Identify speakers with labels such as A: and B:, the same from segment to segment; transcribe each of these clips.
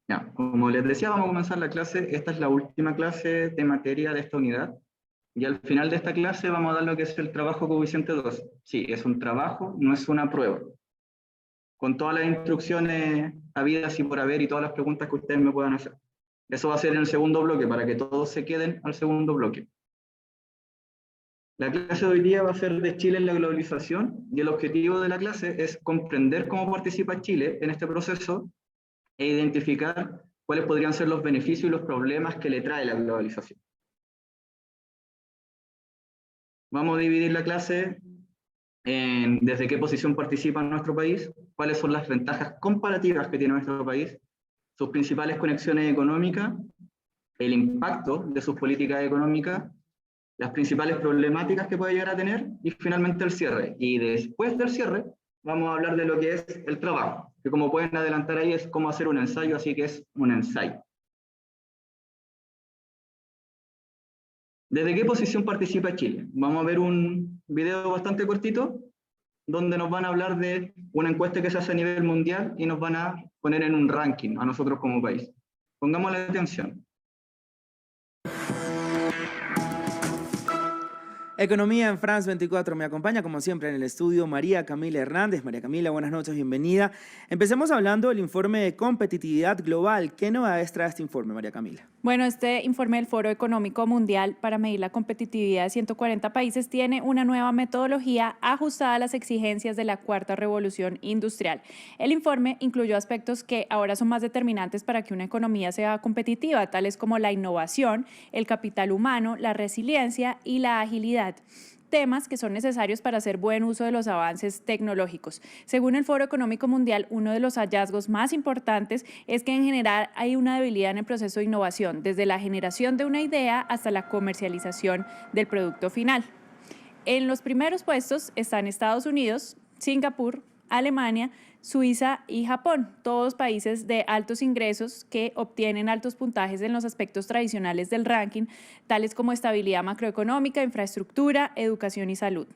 A: Ya, como les decía, vamos a comenzar la clase. Esta es la última clase de materia de esta unidad. Y al final de esta clase vamos a dar lo que es el trabajo coeficiente 2. Sí, es un trabajo, no es una prueba. Con todas las instrucciones habidas y por haber y todas las preguntas que ustedes me puedan hacer. Eso va a ser en el segundo bloque, para que todos se queden al segundo bloque. La clase de hoy día va a ser de Chile en la globalización, y el objetivo de la clase es comprender cómo participa Chile en este proceso e identificar cuáles podrían ser los beneficios y los problemas que le trae la globalización. Vamos a dividir la clase en desde qué posición participa nuestro país, cuáles son las ventajas comparativas que tiene nuestro país, sus principales conexiones económicas, el impacto de sus políticas económicas, las principales problemáticas que puede llegar a tener, y finalmente el cierre. Y después del cierre vamos a hablar de lo que es el trabajo, que como pueden adelantar ahí es cómo hacer un ensayo, así que es un ensayo. ¿Desde qué posición participa Chile? Vamos a ver un video bastante cortito, donde nos van a hablar de una encuesta que se hace a nivel mundial y nos van a poner en un ranking a nosotros como país. Pongámosle atención.
B: Economía en France 24. Me acompaña como siempre en el estudio María Camila Hernández. María Camila, buenas noches, bienvenida. Empecemos hablando del informe de competitividad global. ¿Qué novedades trae este informe, María Camila?
C: Bueno, este informe del Foro Económico Mundial para medir la competitividad de 140 países tiene una nueva metodología ajustada a las exigencias de la cuarta revolución industrial. El informe incluyó aspectos que ahora son más determinantes para que una economía sea competitiva, tales como la innovación, el capital humano, la resiliencia y la agilidad. Temas que son necesarios para hacer buen uso de los avances tecnológicos. Según el Foro Económico Mundial, uno de los hallazgos más importantes es que en general hay una debilidad en el proceso de innovación, desde la generación de una idea hasta la comercialización del producto final. En los primeros puestos están Estados Unidos, Singapur, Alemania, Suiza y Japón, todos países de altos ingresos que obtienen altos puntajes en los aspectos tradicionales del ranking, tales como estabilidad macroeconómica, infraestructura, educación y salud.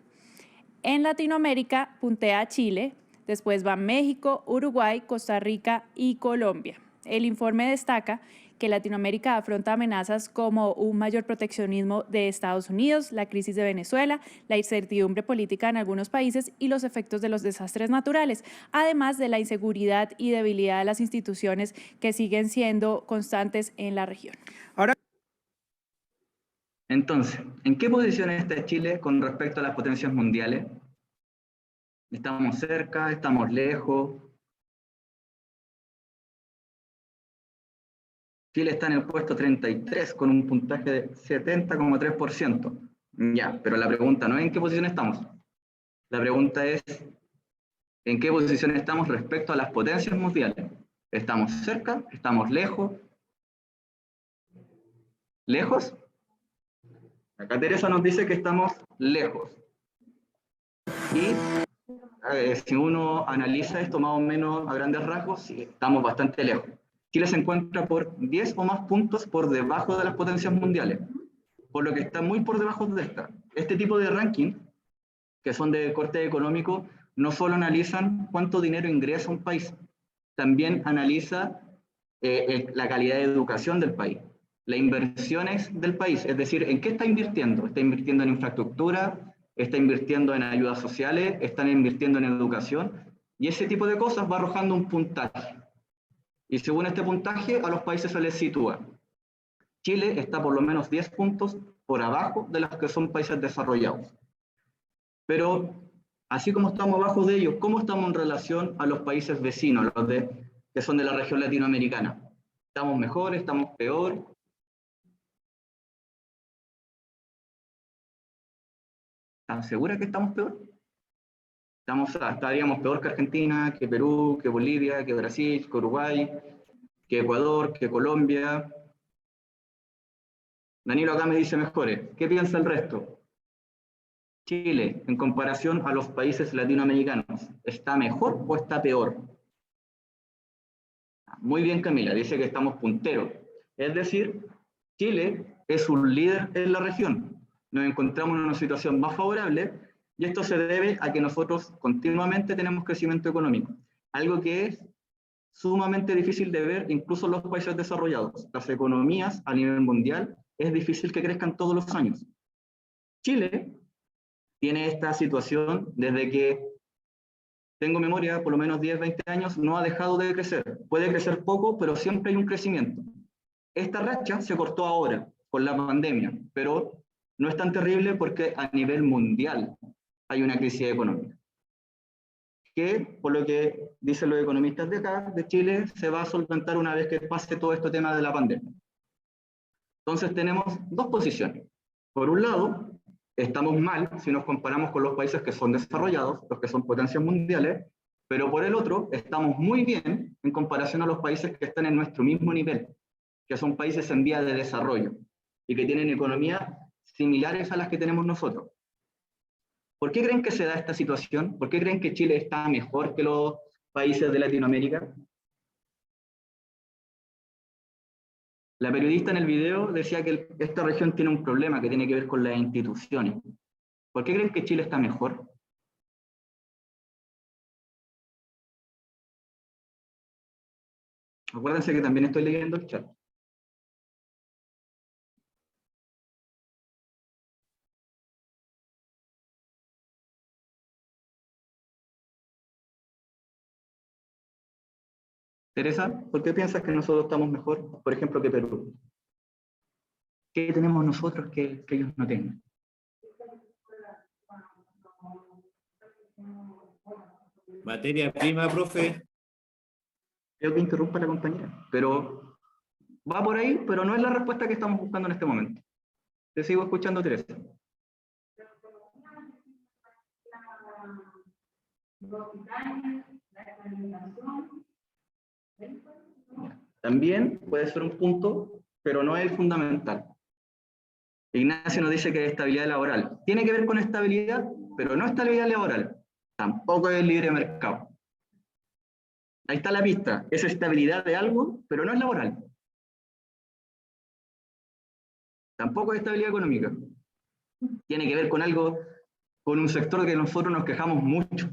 C: En Latinoamérica puntea Chile, después van México, Uruguay, Costa Rica y Colombia. El informe destaca que Latinoamérica afronta amenazas como un mayor proteccionismo de Estados Unidos, la crisis de Venezuela, la incertidumbre política en algunos países y los efectos de los desastres naturales, además de la inseguridad y debilidad de las instituciones que siguen siendo constantes en la región.
A: Entonces, ¿en qué posición está Chile con respecto a las potencias mundiales? ¿Estamos cerca? ¿Estamos lejos? Chile está en el puesto 33 con un puntaje de 70,3%. Ya, pero la pregunta no es en qué posición estamos. La pregunta es en qué posición estamos respecto a las potencias mundiales. ¿Estamos cerca? ¿Estamos lejos? ¿Lejos? Acá Teresa nos dice que estamos lejos. Y si uno analiza esto más o menos a grandes rasgos, sí, estamos bastante lejos. Chile se encuentra por 10 o más puntos por debajo de las potencias mundiales, por lo que está muy por debajo de esta. Este tipo de ranking, que son de corte económico, no solo analizan cuánto dinero ingresa un país, también analiza la calidad de educación del país, las inversiones del país, es decir, ¿en qué está invirtiendo? ¿Está invirtiendo en infraestructura? ¿Está invirtiendo en ayudas sociales? ¿Están invirtiendo en educación? Y ese tipo de cosas va arrojando un puntaje. Y según este puntaje, a los países se les sitúa. Chile está por lo menos 10 puntos por abajo de los que son países desarrollados. Pero, así como estamos abajo de ellos, ¿cómo estamos en relación a los países vecinos, los que son de la región latinoamericana? ¿Estamos mejor? ¿Estamos peor? ¿Están seguras que estamos peor? Estaríamos peor que Argentina, que Perú, que Bolivia, que Brasil, que Uruguay, que Ecuador, que Colombia. Danilo acá me dice mejores. ¿Qué piensa el resto? Chile, en comparación a los países latinoamericanos, ¿está mejor o está peor? Muy bien, Camila, dice que estamos punteros. Es decir, Chile es un líder en la región. Nos encontramos en una situación más favorable. Y esto se debe a que nosotros continuamente tenemos crecimiento económico, algo que es sumamente difícil de ver incluso en los países desarrollados. Las economías a nivel mundial es difícil que crezcan todos los años. Chile tiene esta situación desde que tengo memoria, por lo menos 10, 20 años, no ha dejado de crecer. Puede crecer poco, pero siempre hay un crecimiento. Esta racha se cortó ahora, con la pandemia, pero no es tan terrible porque a nivel mundial hay una crisis económica, que, por lo que dicen los economistas de acá, de Chile, se va a solventar una vez que pase todo este tema de la pandemia. Entonces tenemos dos posiciones. Por un lado, estamos mal si nos comparamos con los países que son desarrollados, los que son potencias mundiales, pero por el otro, estamos muy bien en comparación a los países que están en nuestro mismo nivel, que son países en vía de desarrollo y que tienen economías similares a las que tenemos nosotros. ¿Por qué creen que se da esta situación? ¿Por qué creen que Chile está mejor que los países de Latinoamérica? La periodista en el video decía que esta región tiene un problema que tiene que ver con las instituciones. ¿Por qué creen que Chile está mejor? Acuérdense que también estoy leyendo el chat. Teresa, ¿por qué piensas que nosotros estamos mejor, por ejemplo, que Perú? ¿Qué tenemos nosotros que ellos no tengan?
D: Materia prima, profe.
A: Creo que interrumpa a la compañera, pero va por ahí, pero no es la respuesta que estamos buscando en este momento. Te sigo escuchando, Teresa. También puede ser un punto, pero no es el fundamental. Ignacio nos dice que es estabilidad laboral. Tiene que ver con estabilidad, pero no estabilidad laboral. Tampoco es libre mercado. Ahí está la pista. Es estabilidad de algo, pero no es laboral. Tampoco es estabilidad económica. Tiene que ver con algo, con un sector que nosotros nos quejamos mucho.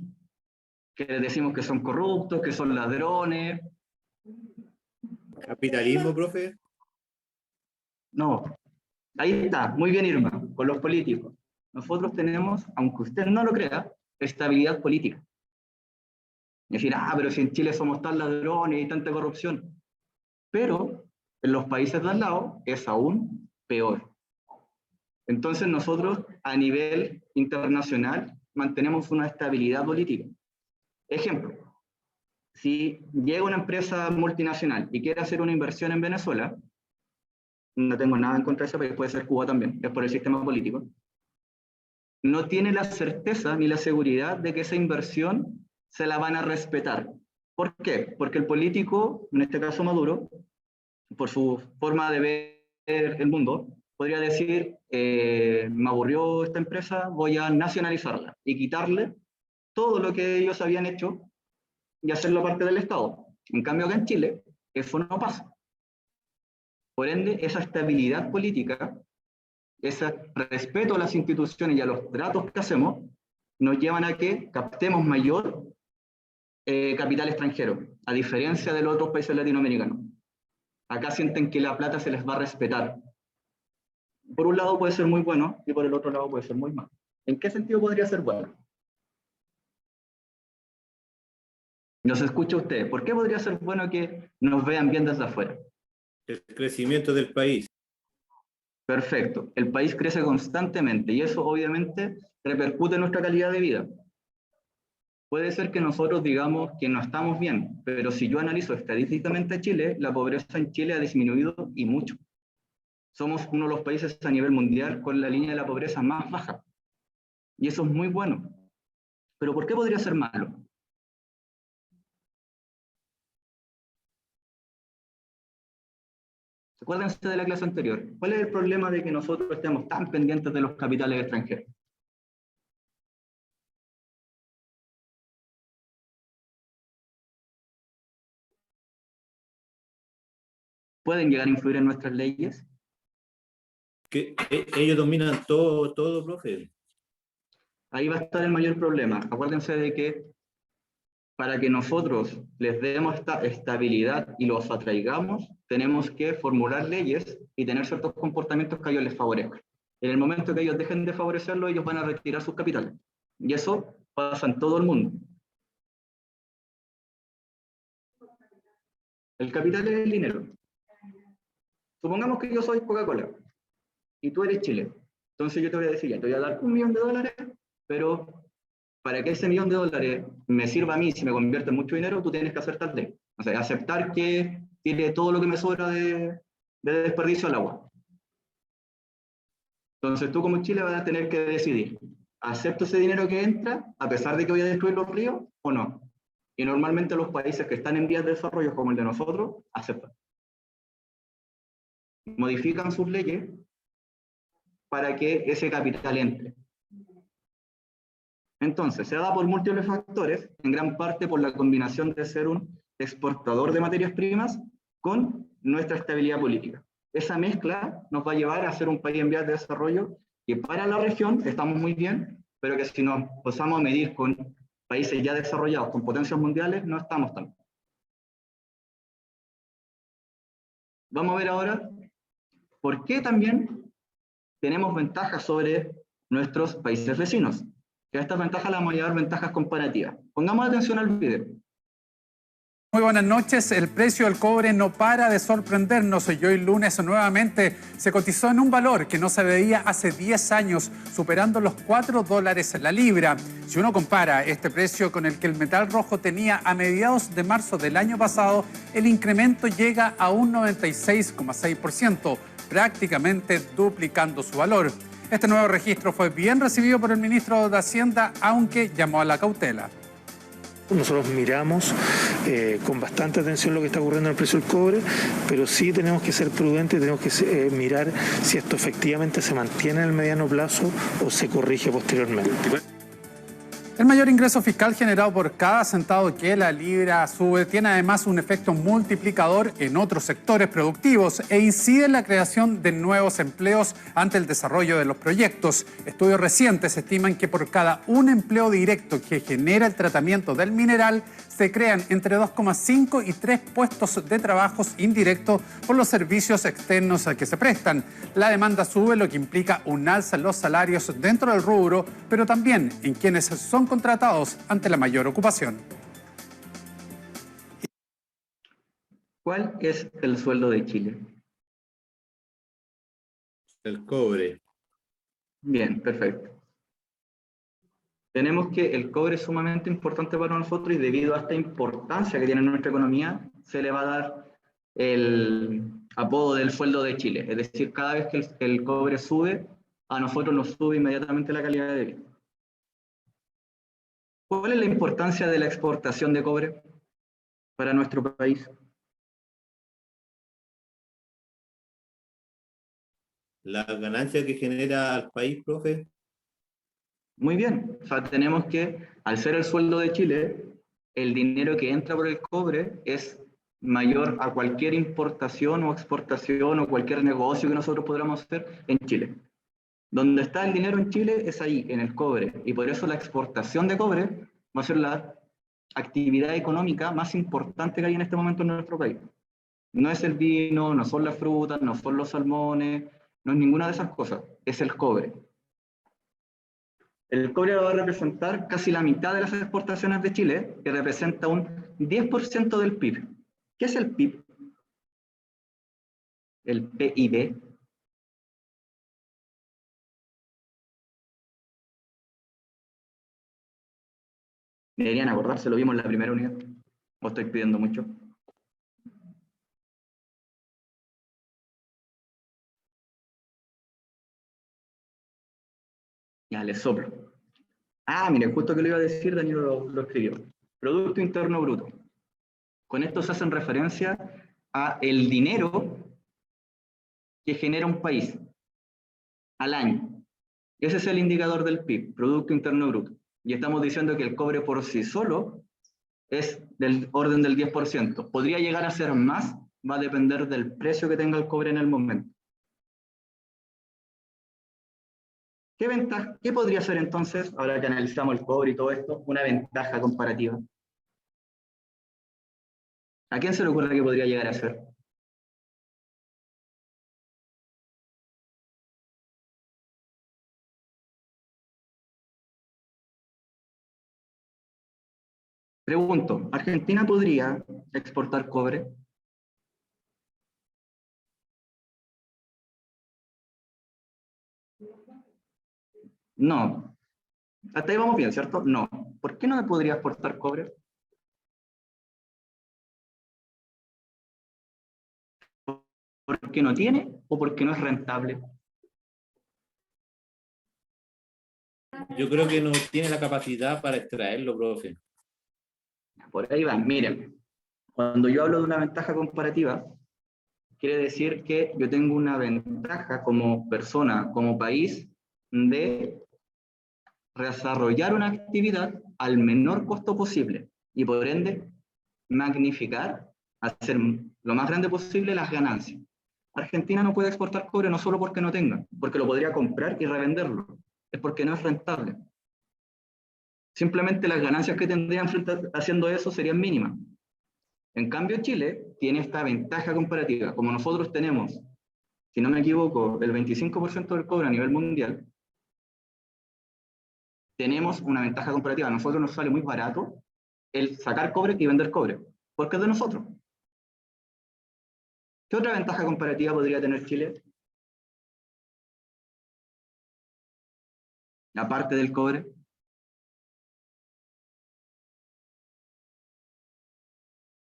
A: Que decimos que son corruptos, que son ladrones.
D: Capitalismo, profe.
A: No. Ahí está. Muy bien, Irma. Con los políticos. Nosotros tenemos, aunque usted no lo crea, estabilidad política. Es decir, pero si en Chile somos tan ladrones y tanta corrupción. Pero en los países de al lado es aún peor. Entonces nosotros a nivel internacional mantenemos una estabilidad política. Ejemplo, si llega una empresa multinacional y quiere hacer una inversión en Venezuela, no tengo nada en contra de ese país, puede ser Cuba también, es por el sistema político, no tiene la certeza ni la seguridad de que esa inversión se la van a respetar. ¿Por qué? Porque el político, en este caso Maduro, por su forma de ver el mundo, podría decir, me aburrió esta empresa, voy a nacionalizarla y quitarle todo lo que ellos habían hecho y hacerlo parte del Estado. En cambio, acá en Chile, eso no pasa. Por ende, esa estabilidad política, ese respeto a las instituciones y a los tratos que hacemos, nos llevan a que captemos mayor capital extranjero, a diferencia de los otros países latinoamericanos. Acá sienten que la plata se les va a respetar. Por un lado puede ser muy bueno y por el otro lado puede ser muy malo. ¿En qué sentido podría ser bueno? Nos escucha usted. ¿Por qué podría ser bueno que nos vean bien desde afuera?
D: El crecimiento del país.
A: Perfecto. El país crece constantemente y eso obviamente repercute en nuestra calidad de vida. Puede ser que nosotros digamos que no estamos bien, pero si yo analizo estadísticamente Chile, la pobreza en Chile ha disminuido y mucho. Somos uno de los países a nivel mundial con la línea de la pobreza más baja. Y eso es muy bueno. ¿Pero por qué podría ser malo? Acuérdense de la clase anterior. ¿Cuál es el problema de que nosotros estemos tan pendientes de los capitales extranjeros? ¿Pueden llegar a influir en nuestras leyes?
D: Que ellos dominan todo, profe.
A: Ahí va a estar el mayor problema. Acuérdense de que para que nosotros les demos esta estabilidad y los atraigamos, tenemos que formular leyes y tener ciertos comportamientos que a ellos les favorezcan. En el momento que ellos dejen de favorecerlo, ellos van a retirar sus capitales. Y eso pasa en todo el mundo. El capital es el dinero. Supongamos que yo soy Coca-Cola y tú eres Chile. Entonces yo te voy a decir, ya, te voy a dar $1 millón, pero para que ese $1 millón me sirva a mí, si me convierte en mucho dinero, tú tienes que hacer tal ley. O sea, aceptar que tire todo lo que me sobra de desperdicio al agua. Entonces tú como Chile vas a tener que decidir, ¿acepto ese dinero que entra a pesar de que voy a destruir los ríos o no? Y normalmente los países que están en vías de desarrollo, como el de nosotros, aceptan. Modifican sus leyes para que ese capital entre. Entonces, se da por múltiples factores, en gran parte por la combinación de ser un exportador de materias primas con nuestra estabilidad política. Esa mezcla nos va a llevar a ser un país en vías de desarrollo que para la región estamos muy bien, pero que si nos pasamos a medir con países ya desarrollados, con potencias mundiales, no estamos tan bien. Vamos a ver ahora por qué también tenemos ventajas sobre nuestros países vecinos. Que a estas ventajas las vamos a llevar ventajas comparativas. Pongamos atención al video.
E: Muy buenas noches. El precio del cobre no para de sorprendernos y hoy lunes nuevamente se cotizó en un valor que no se veía hace 10 años, superando los $4 la libra. Si uno compara este precio con el que el metal rojo tenía a mediados de marzo del año pasado, el incremento llega a un 96,6%, prácticamente duplicando su valor. Este nuevo registro fue bien recibido por el ministro de Hacienda, aunque llamó a la cautela.
F: Nosotros miramos con bastante atención lo que está ocurriendo en el precio del cobre, pero sí tenemos que ser prudentes, tenemos que mirar si esto efectivamente se mantiene en el mediano plazo o se corrige posteriormente.
E: El mayor ingreso fiscal generado por cada centavo que la libra sube tiene además un efecto multiplicador en otros sectores productivos e incide en la creación de nuevos empleos ante el desarrollo de los proyectos. Estudios recientes estiman que por cada un empleo directo que genera el tratamiento del mineral, se crean entre 2,5 y 3 puestos de trabajos indirectos por los servicios externos que se prestan. La demanda sube, lo que implica un alza en los salarios dentro del rubro, pero también en quienes son contratados ante la mayor ocupación.
A: ¿Cuál es el sueldo de Chile?
D: El cobre.
A: Bien, perfecto. Tenemos que el cobre es sumamente importante para nosotros y debido a esta importancia que tiene en nuestra economía, se le va a dar el apodo del sueldo de Chile. Es decir, cada vez que el cobre sube, a nosotros nos sube inmediatamente la calidad de vida. ¿Cuál es la importancia de la exportación de cobre para nuestro país?
D: La ganancia que genera al país, profe.
A: Muy bien, o sea, tenemos que, al ser el sueldo de Chile, el dinero que entra por el cobre es mayor a cualquier importación o exportación o cualquier negocio que nosotros podamos hacer en Chile. Donde está el dinero en Chile es ahí, en el cobre, y por eso la exportación de cobre va a ser la actividad económica más importante que hay en este momento en nuestro país. No es el vino, no son las frutas, no son los salmones, no es ninguna de esas cosas, es el cobre. El cobre va a representar casi la mitad de las exportaciones de Chile, que representa un 10% del PIB. ¿Qué es el PIB? El PIB. Deberían acordarse, lo vimos en la primera unidad. ¿O estoy pidiendo mucho? Ya, les soplo. Ah, mire, justo que lo iba a decir, Daniel lo escribió. Producto Interno Bruto. Con esto se hacen referencia a el dinero que genera un país al año. Ese es el indicador del PIB, Producto Interno Bruto. Y estamos diciendo que el cobre por sí solo es del orden del 10%. Podría llegar a ser más, va a depender del precio que tenga el cobre en el momento. ¿Qué podría ser entonces, ahora que analizamos el cobre y todo esto, una ventaja comparativa? ¿A quién se le ocurre que podría llegar a ser? Pregunto, ¿Argentina podría exportar cobre? No. Hasta ahí vamos bien, ¿cierto? No. ¿Por qué no podría exportar cobre? ¿Porque no tiene o porque no es rentable?
D: Yo creo que no tiene la capacidad para extraerlo, profe.
A: Por ahí van. Miren, cuando yo hablo de una ventaja comparativa, quiere decir que yo tengo una ventaja como persona, como país, de desarrollar una actividad al menor costo posible y por ende magnificar, hacer lo más grande posible las ganancias. Argentina no puede exportar cobre no solo porque no tenga, porque lo podría comprar y revenderlo, es porque no es rentable. Simplemente las ganancias que tendrían haciendo eso serían mínimas. En cambio, Chile tiene esta ventaja comparativa. Como nosotros tenemos, si no me equivoco, el 25% del cobre a nivel mundial, tenemos una ventaja comparativa. A nosotros nos sale muy barato el sacar cobre y vender cobre, porque es de nosotros. ¿Qué otra ventaja comparativa podría tener Chile? Aparte del cobre.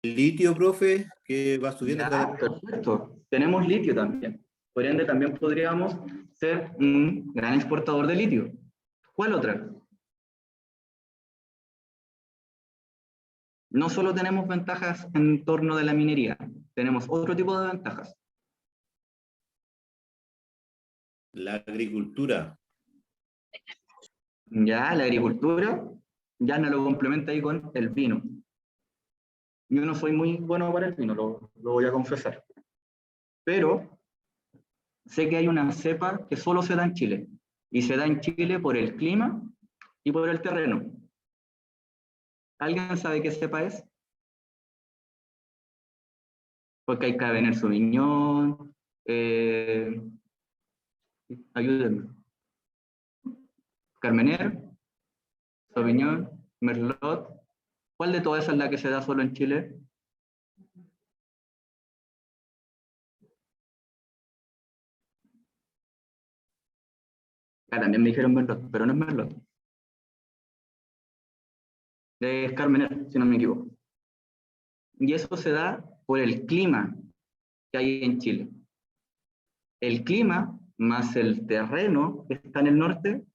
D: El litio, profe, que va subiendo cada
A: Ya,
D: vez.
A: perfecto. Tenemos litio también. Por ende, también podríamos ser un gran exportador de litio. ¿Cuál otra? No solo tenemos ventajas en torno de la minería, tenemos otro tipo de ventajas.
D: La agricultura.
A: Ya, la agricultura, ya no lo complementa ahí con el vino. Yo no soy muy bueno para el vino, lo voy a confesar. Pero sé que hay una cepa que solo se da en Chile. Y se da en Chile por el clima y por el terreno. ¿Alguien sabe qué cepa es? Porque hay Cabernet Sauvignon, ayúdenme. Carmener, Sauvignon, Merlot. ¿Cuál de todas esas es la que se da solo en Chile? Ah, también me dijeron Merlot, pero no es Merlot. Es Carmener, si no me equivoco. Y eso se da por el clima que hay en Chile. El clima más el terreno que está en el norte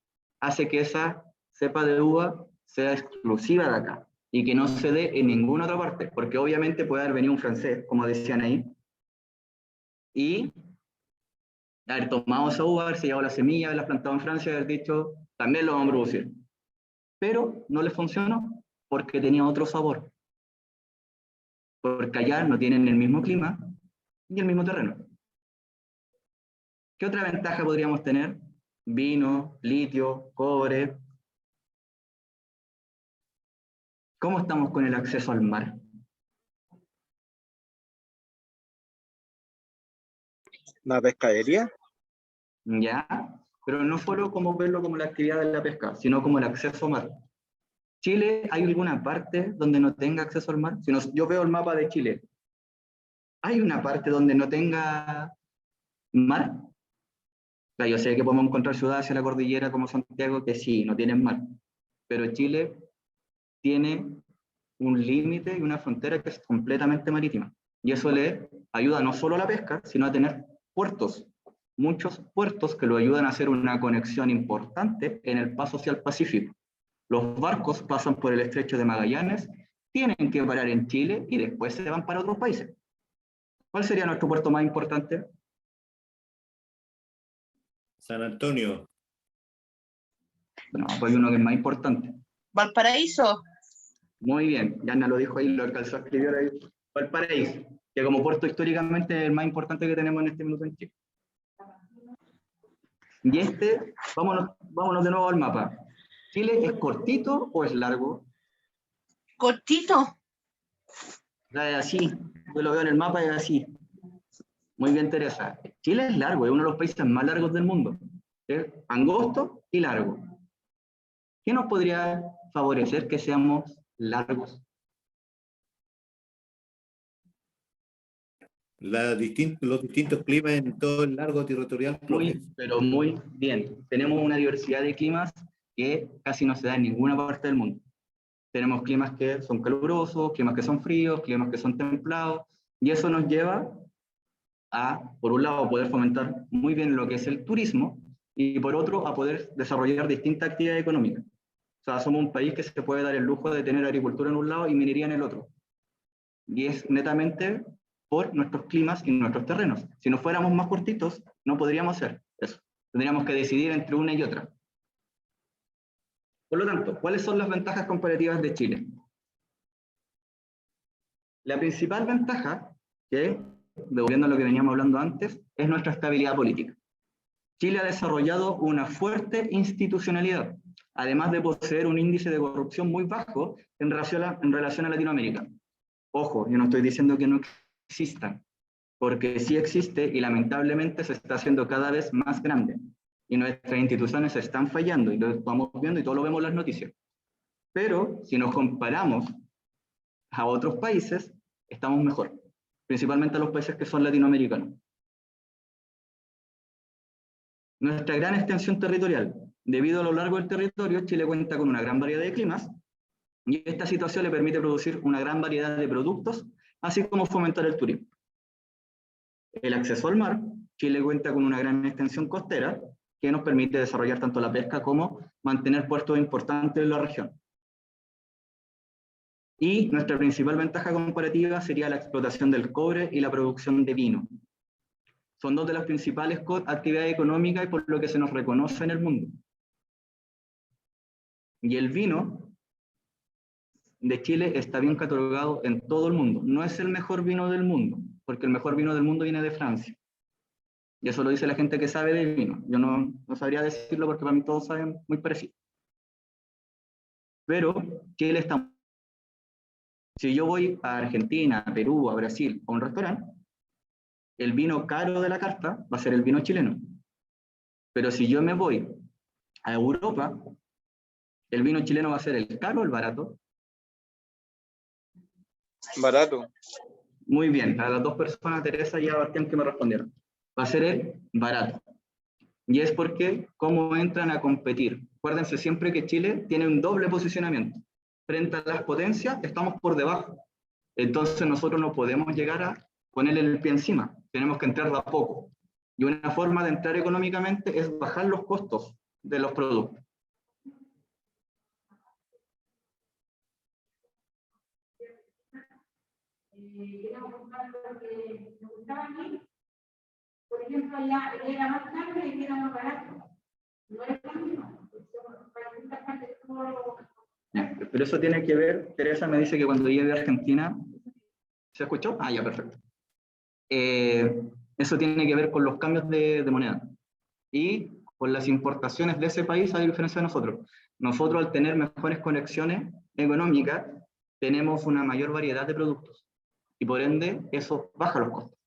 A: hace que esa cepa de uva sea exclusiva de acá y que no se dé en ninguna otra parte, porque obviamente puede haber venido un francés, como decían ahí, y haber tomado esa uva, haberse llevado la semilla, haberla plantado en Francia y haber dicho, también lo vamos a producir. Pero no les funcionó porque tenía otro sabor. Porque allá no tienen el mismo clima ni el mismo terreno. ¿Qué otra ventaja podríamos tener? Vino, litio, cobre. ¿Cómo estamos con el acceso al mar?
G: ¿La pescadería?
A: Ya, pero no solo como verlo como la actividad de la pesca, sino como el acceso al mar. ¿Chile hay alguna parte donde no tenga acceso al mar? Si no, yo veo el mapa de Chile. ¿Hay una parte donde no tenga mar? O sea, yo sé que podemos encontrar ciudades hacia la cordillera como Santiago que sí, no tienen mar. Pero Chile tiene un límite y una frontera que es completamente marítima. Y eso le ayuda no solo a la pesca, sino a tener puertos, muchos puertos que lo ayudan a hacer una conexión importante en el paso hacia el Pacífico. Los barcos pasan por el estrecho de Magallanes, tienen que parar en Chile y después se van para otros países. ¿Cuál sería nuestro puerto más importante?
D: San Antonio.
A: No, pues hay uno que es más importante.
H: Valparaíso.
A: Muy bien, Yana lo dijo ahí, lo alcanzó a escribir ahí. Valparaíso, que como puerto históricamente es el más importante que tenemos en este minuto en Chile. Y vámonos de nuevo al mapa. ¿Chile es cortito o es largo?
H: Cortito.
A: Es así, yo lo veo en el mapa, es así. Muy bien, Teresa. Chile es largo, es uno de los países más largos del mundo. Es angosto y largo. ¿Qué nos podría favorecer que seamos largos?
D: Los distintos climas en todo el largo territorial.
A: Pero muy bien. Tenemos una diversidad de climas que casi no se da en ninguna parte del mundo. Tenemos climas que son calurosos, climas que son fríos, climas que son templados, y eso nos lleva a, por un lado, poder fomentar muy bien lo que es el turismo, y por otro, a poder desarrollar distintas actividades económicas. O sea, somos un país que se puede dar el lujo de tener agricultura en un lado y minería en el otro. Y es netamente por nuestros climas y nuestros terrenos. Si no fuéramos más cortitos, no podríamos hacer eso. Tendríamos que decidir entre una y otra. Por lo tanto, ¿cuáles son las ventajas comparativas de Chile? La principal ventaja, que, devolviendo a lo que veníamos hablando antes, es nuestra estabilidad política. Chile ha desarrollado una fuerte institucionalidad, además de poseer un índice de corrupción muy bajo en relación a Latinoamérica. Ojo, yo no estoy diciendo que no existan, porque sí existe y lamentablemente se está haciendo cada vez más grande. Y nuestras instituciones están fallando, y lo estamos viendo y todo lo vemos en las noticias. Pero si nos comparamos a otros países, estamos mejor, principalmente a los países que son latinoamericanos. Nuestra gran extensión territorial. Debido a lo largo del territorio, Chile cuenta con una gran variedad de climas, y esta situación le permite producir una gran variedad de productos, así como fomentar el turismo. El acceso al mar. Chile cuenta con una gran extensión costera, que nos permite desarrollar tanto la pesca como mantener puertos importantes en la región. Y nuestra principal ventaja comparativa sería la explotación del cobre y la producción de vino. Son dos de las principales actividades económicas y por lo que se nos reconoce en el mundo. Y el vino de Chile está bien catalogado en todo el mundo. No es el mejor vino del mundo, porque el mejor vino del mundo viene de Francia. Y eso lo dice la gente que sabe de vino. Yo no sabría decirlo porque para mí todos saben muy parecido. Pero Chile está... Si yo voy a Argentina, a Perú, a Brasil, a un restaurante, el vino caro de la carta va a ser el vino chileno. Pero si yo me voy a Europa, el vino chileno va a ser el caro o el barato.
G: Barato.
A: Muy bien, a las dos personas, Teresa y Sebastián, que me respondieron. Va a ser el barato. Y es porque, ¿cómo entran a competir? Acuérdense siempre que Chile tiene un doble posicionamiento. Frente a las potencias, estamos por debajo. Entonces nosotros no podemos llegar a ponerle el pie encima. Tenemos que entrar de a poco. Y una forma de entrar económicamente es bajar los costos de los productos.
H: Por ejemplo, allá era más caro y era más barato. No es lo mismo.
A: Pero eso tiene que ver, Teresa me dice que cuando llegue a Argentina, ¿se escuchó? Ah, ya, perfecto. Eso tiene que ver con los cambios de moneda y con las importaciones de ese país, a diferencia de nosotros. Nosotros, al tener mejores conexiones económicas, tenemos una mayor variedad de productos y por ende eso baja los costos.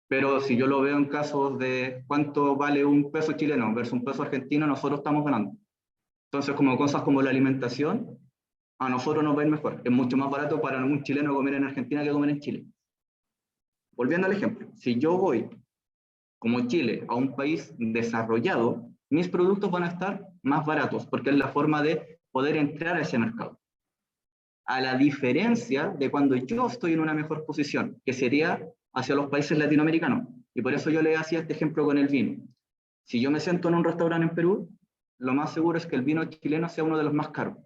A: Pero si yo lo veo en casos de cuánto vale un peso chileno versus un peso argentino, nosotros estamos ganando. Entonces, como cosas como la alimentación, a nosotros nos va a ir mejor. Es mucho más barato para un chileno comer en Argentina que comer en Chile. Volviendo al ejemplo, si yo voy como Chile a un país desarrollado, mis productos van a estar más baratos, porque es la forma de poder entrar a ese mercado. A la diferencia de cuando yo estoy en una mejor posición, que sería hacia los países latinoamericanos. Y por eso yo le hacía este ejemplo con el vino. Si yo me siento en un restaurante en Perú, lo más seguro es que el vino chileno sea uno de los más caros.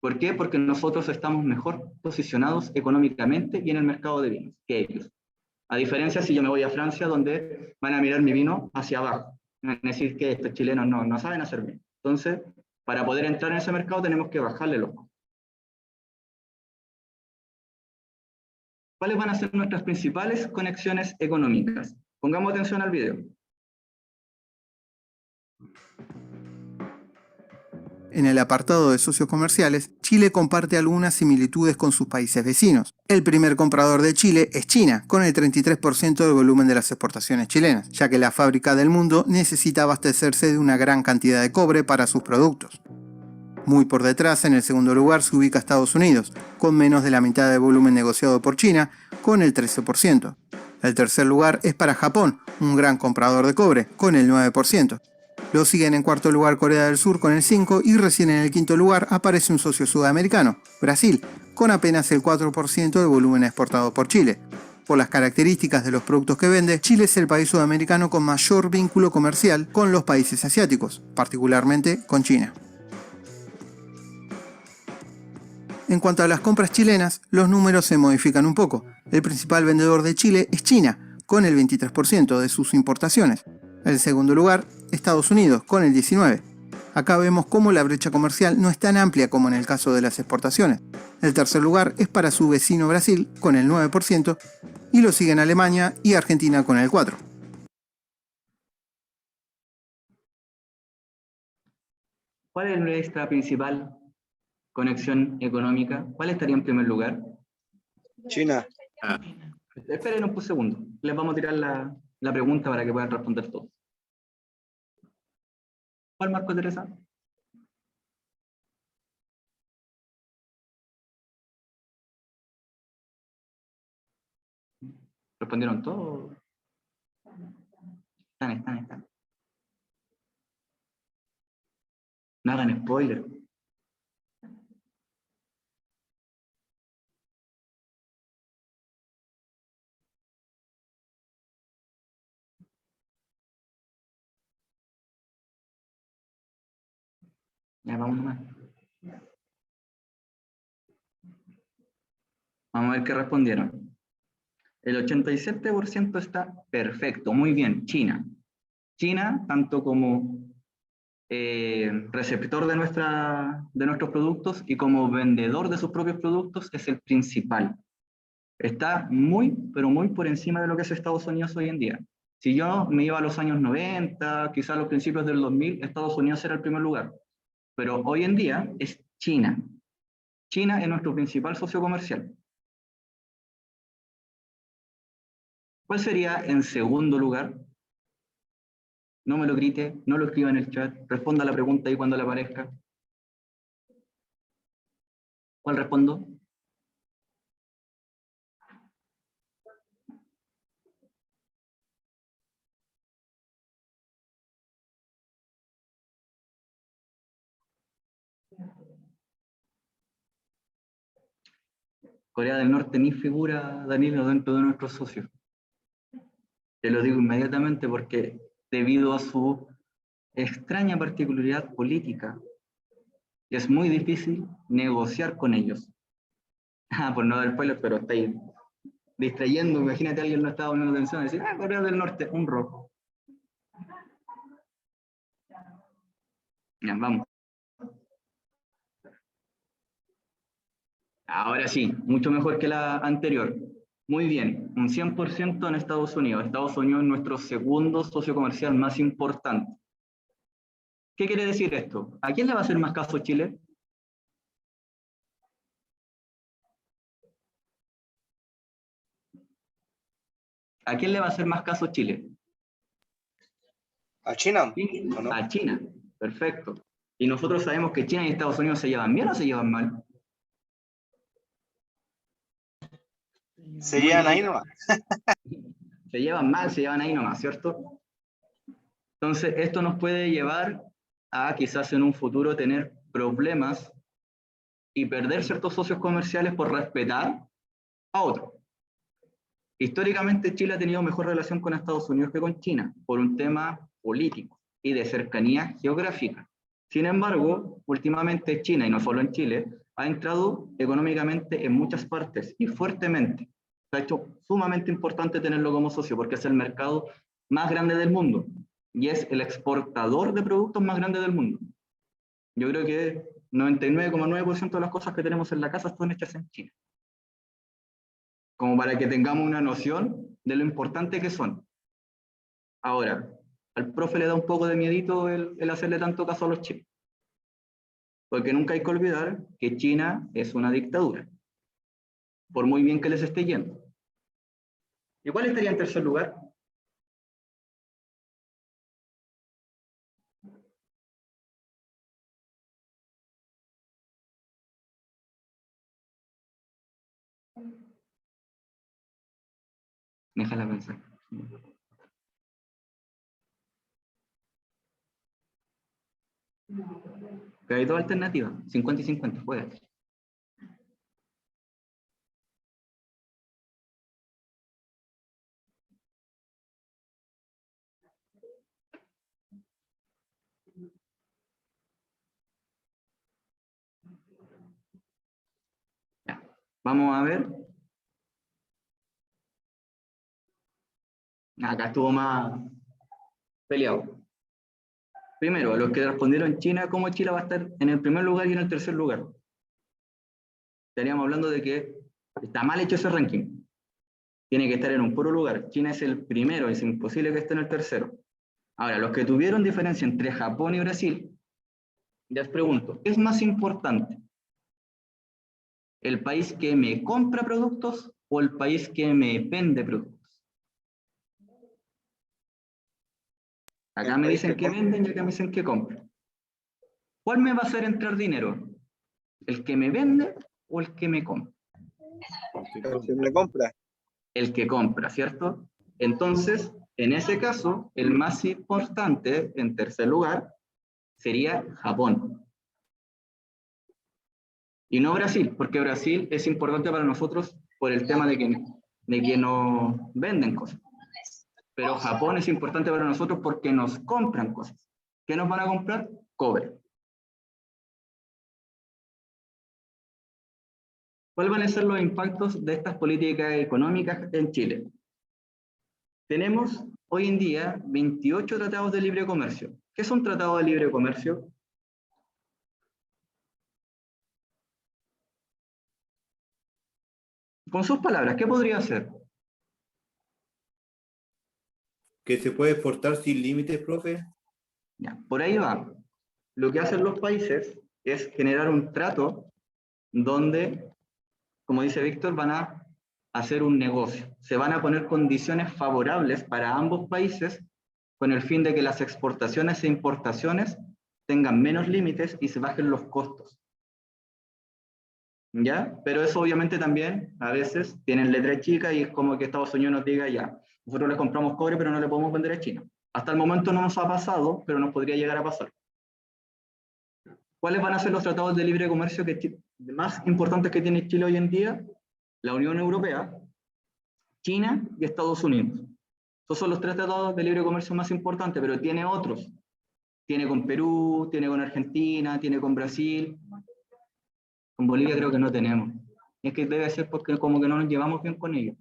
A: ¿Por qué? Porque nosotros estamos mejor posicionados económicamente y en el mercado de vinos que ellos. A diferencia si yo me voy a Francia, donde van a mirar mi vino hacia abajo. Van a decir que estos chilenos no saben hacer vino. Entonces, para poder entrar en ese mercado tenemos que bajarle los costos. ¿Cuáles van a ser nuestras principales conexiones económicas? Pongamos atención al video.
I: En el apartado de socios comerciales, Chile comparte algunas similitudes con sus países vecinos. El primer comprador de Chile es China, con el 33% del volumen de las exportaciones chilenas, ya que la fábrica del mundo necesita abastecerse de una gran cantidad de cobre para sus productos. Muy por detrás, en el segundo lugar, se ubica Estados Unidos, con menos de la mitad del volumen negociado por China, con el 13%. El tercer lugar es para Japón, un gran comprador de cobre, con el 9%. Lo siguen en cuarto lugar Corea del Sur con el 5% y recién en el quinto lugar aparece un socio sudamericano, Brasil, con apenas el 4% del volumen exportado por Chile. Por las características de los productos que vende, Chile es el país sudamericano con mayor vínculo comercial con los países asiáticos, particularmente con China. En cuanto a las compras chilenas, los números se modifican un poco. El principal vendedor de Chile es China, con el 23% de sus importaciones. En segundo lugar, Estados Unidos, con el 19%. Acá vemos cómo la brecha comercial no es tan amplia como en el caso de las exportaciones. El tercer lugar es para su vecino Brasil, con el 9%, y lo siguen Alemania y Argentina con el 4%.
A: ¿Cuál es nuestra principal conexión económica? ¿Cuál estaría en primer lugar?
G: China.
A: Esperen un segundo. Les vamos a tirar la pregunta para que puedan responder todos. ¿Cuál, Marco Teresa? ¿Respondieron todos? Están. No hagan spoiler. Ya, vamos nomás. Vamos a ver qué respondieron. El 87% está perfecto, muy bien, China. China, tanto como receptor de nuestros productos y como vendedor de sus propios productos, es el principal. Está muy, pero muy por encima de lo que es Estados Unidos hoy en día. Si yo me iba a los años 90, quizás a los principios del 2000, Estados Unidos era el primer lugar. Pero hoy en día es China. China es nuestro principal socio comercial. ¿Cuál sería en segundo lugar? No me lo grite, no lo escriba en el chat, responda la pregunta ahí cuando le aparezca. ¿Cuál respondo? Corea del Norte ni figura, Danilo, dentro de nuestros socios. Te lo digo inmediatamente porque debido a su extraña particularidad política, es muy difícil negociar con ellos. Por no dar spoiler, pero está ahí distrayendo. Imagínate, alguien no estaba poniendo atención y decir, Corea del Norte, un rojo. Ya, vamos. Ahora sí, mucho mejor que la anterior. Muy bien, un 100% en Estados Unidos. Estados Unidos es nuestro segundo socio comercial más importante. ¿Qué quiere decir esto? ¿A quién le va a hacer más caso Chile? ¿A quién le va a hacer más caso Chile?
G: ¿A China?
A: ¿Sí?
G: ¿O no?
A: A China, perfecto. Y nosotros sabemos que China y Estados Unidos se llevan bien o se llevan mal.
G: Se llevan ahí nomás.
A: Se llevan mal, se llevan ahí nomás, ¿cierto? Entonces, esto nos puede llevar a quizás en un futuro tener problemas y perder ciertos socios comerciales por respetar a otros. Históricamente Chile ha tenido mejor relación con Estados Unidos que con China, por un tema político y de cercanía geográfica. Sin embargo, últimamente China, y no solo en Chile, ha entrado económicamente en muchas partes y fuertemente. Se ha hecho sumamente importante tenerlo como socio porque es el mercado más grande del mundo y es el exportador de productos más grande del mundo. Yo creo que 99,9% de las cosas que tenemos en la casa están hechas en China. Como para que tengamos una noción de lo importante que son. Ahora, al profe le da un poco de miedito el hacerle tanto caso a los chinos. Porque nunca hay que olvidar que China es una dictadura, por muy bien que les esté yendo. ¿Y cuál estaría en tercer lugar? Déjala pensar. Pero hay dos alternativas, 50 y 50, puede. Ya. Vamos a ver. Acá estuvo más peleado. Primero, a los que respondieron China, ¿cómo Chile va a estar en el primer lugar y en el tercer lugar? Estaríamos hablando de que está mal hecho ese ranking. Tiene que estar en un puro lugar. China es el primero, es imposible que esté en el tercero. Ahora, los que tuvieron diferencia entre Japón y Brasil, les pregunto, ¿qué es más importante? ¿El país que me compra productos o el país que me vende productos? Acá me dicen que venden y acá me dicen que compran. ¿Cuál me va a hacer entrar dinero? ¿El que me vende o el que me compra?
G: El que me compra.
A: El que compra, ¿cierto? Entonces, en ese caso, el más importante, en tercer lugar, sería Japón. Y no Brasil, porque Brasil es importante para nosotros por el tema de que nos venden cosas. Pero Japón es importante para nosotros porque nos compran cosas. ¿Qué nos van a comprar? Cobre. ¿Cuáles van a ser los impactos de estas políticas económicas en Chile? Tenemos hoy en día 28 tratados de libre comercio. ¿Qué es un tratado de libre comercio? Con sus palabras, ¿qué podría ser?
D: ¿Que se puede exportar sin límites, profe?
A: Ya, por ahí va. Lo que hacen los países es generar un trato donde, como dice Víctor, van a hacer un negocio. Se van a poner condiciones favorables para ambos países con el fin de que las exportaciones e importaciones tengan menos límites y se bajen los costos. ¿Ya? Pero eso obviamente también a veces tienen letra chica y es como que Estados Unidos nos diga ya, nosotros le compramos cobre pero no le podemos vender a China. Hasta el momento no nos ha pasado, pero nos podría llegar a pasar. ¿Cuáles van a ser los tratados de libre comercio más importantes que tiene Chile hoy en día? La Unión Europea, China y Estados Unidos. Esos son los tres tratados de libre comercio más importantes, pero tiene otros. Tiene con Perú, tiene con Argentina, tiene con Brasil. Con Bolivia creo que no tenemos. Es que debe ser porque como que no nos llevamos bien con ellos.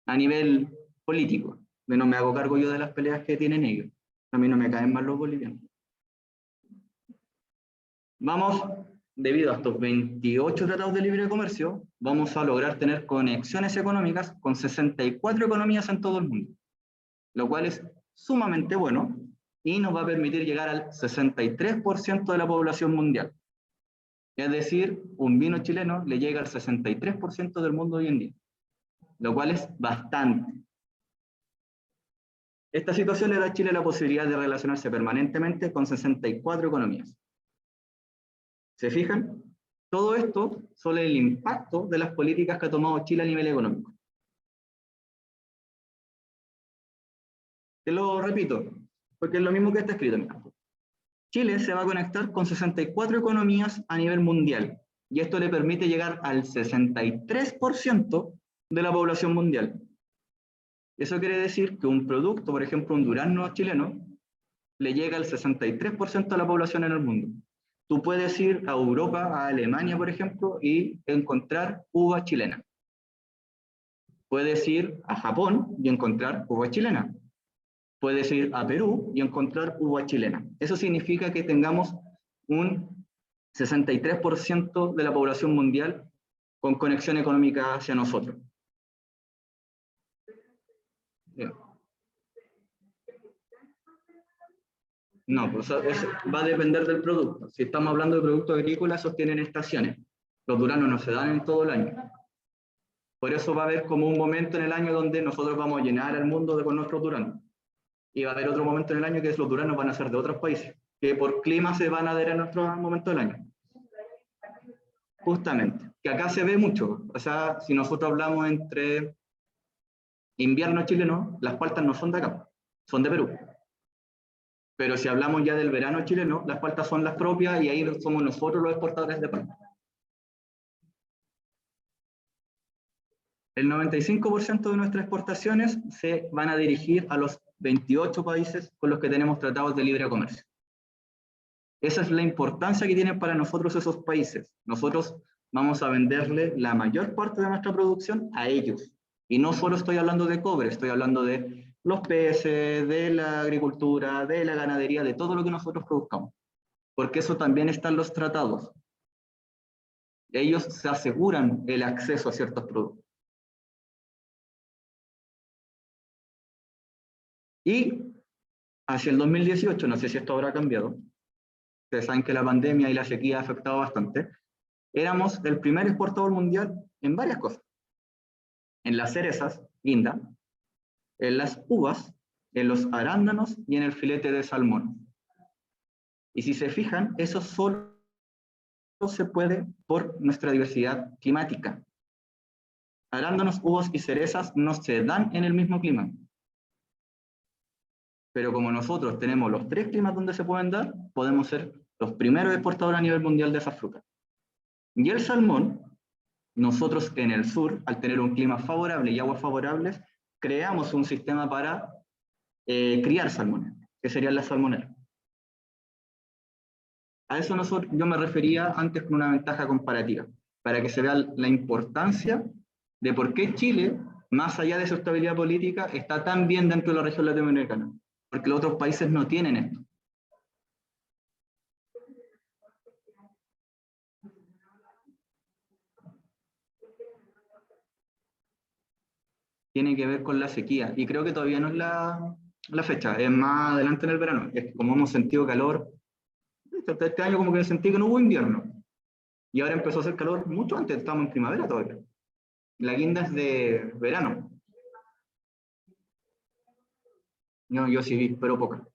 A: A nivel político. No me hago cargo yo de las peleas que tienen ellos. A mí no me caen mal los bolivianos. Vamos, debido a estos 28 tratados de libre comercio, vamos a lograr tener conexiones económicas con 64 economías en todo el mundo. Lo cual es sumamente bueno y nos va a permitir llegar al 63% de la población mundial. Es decir, un vino chileno le llega al 63% del mundo hoy en día, lo cual es bastante. Esta situación le da a Chile la posibilidad de relacionarse permanentemente con 64 economías. ¿Se fijan? Todo esto sobre el impacto de las políticas que ha tomado Chile a nivel económico. Te lo repito, porque es lo mismo que está escrito. Mira. Chile se va a conectar con 64 economías a nivel mundial, y esto le permite llegar al 63% de la población mundial. Eso quiere decir que un producto, por ejemplo, un durazno chileno, le llega al 63% de la población en el mundo. Tú puedes ir a Europa, a Alemania, por ejemplo, y encontrar uva chilena. Puedes ir a Japón y encontrar uva chilena. Puedes ir a Perú y encontrar uva chilena. Eso significa que tengamos un 63% de la población mundial con conexión económica hacia nosotros. Bien. No, pues eso va a depender del producto. Si estamos hablando de productos agrícolas, esos tienen estaciones. Los duranos no se dan en todo el año. Por eso va a haber como un momento en el año donde nosotros vamos a llenar al mundo con nuestros duranos. Y va a haber otro momento en el año que los duranos van a ser de otros países, que por clima se van a dar en nuestro momento del año. Justamente, que acá se ve mucho. O sea, si nosotros hablamos entre invierno chileno, las paltas no son de acá, son de Perú. Pero si hablamos ya del verano chileno, las paltas son las propias y ahí somos nosotros los exportadores de palta. El 95% de nuestras exportaciones se van a dirigir a los 28 países con los que tenemos tratados de libre comercio. Esa es la importancia que tienen para nosotros esos países. Nosotros vamos a venderle la mayor parte de nuestra producción a ellos. Y no solo estoy hablando de cobre, estoy hablando de los peces, de la agricultura, de la ganadería, de todo lo que nosotros produzcamos. Porque eso también está en los tratados. Ellos se aseguran el acceso a ciertos productos. Y hacia el 2018, no sé si esto habrá cambiado, ustedes saben que la pandemia y la sequía ha afectado bastante, éramos el primer exportador mundial en varias cosas. En las cerezas, guinda, en las uvas, en los arándanos y en el filete de salmón. Y si se fijan, eso solo se puede por nuestra diversidad climática. Arándanos, uvas y cerezas no se dan en el mismo clima. Pero como nosotros tenemos los 3 climas donde se pueden dar, podemos ser los primeros exportadores a nivel mundial de esas frutas. Y el salmón, nosotros en el sur, al tener un clima favorable y aguas favorables, creamos un sistema para criar salmones, que serían las salmoneras. A eso yo me refería antes con una ventaja comparativa, para que se vea la importancia de por qué Chile, más allá de su estabilidad política, está tan bien dentro de la región latinoamericana. Porque los otros países no tienen esto. Tiene que ver con la sequía, y creo que todavía no es la fecha, es más adelante en el verano. Es que como hemos sentido calor, este año como que sentí que no hubo invierno, y ahora empezó a hacer calor mucho antes, estamos en primavera todavía. La guinda es de verano. No, yo sí vi, pero poca.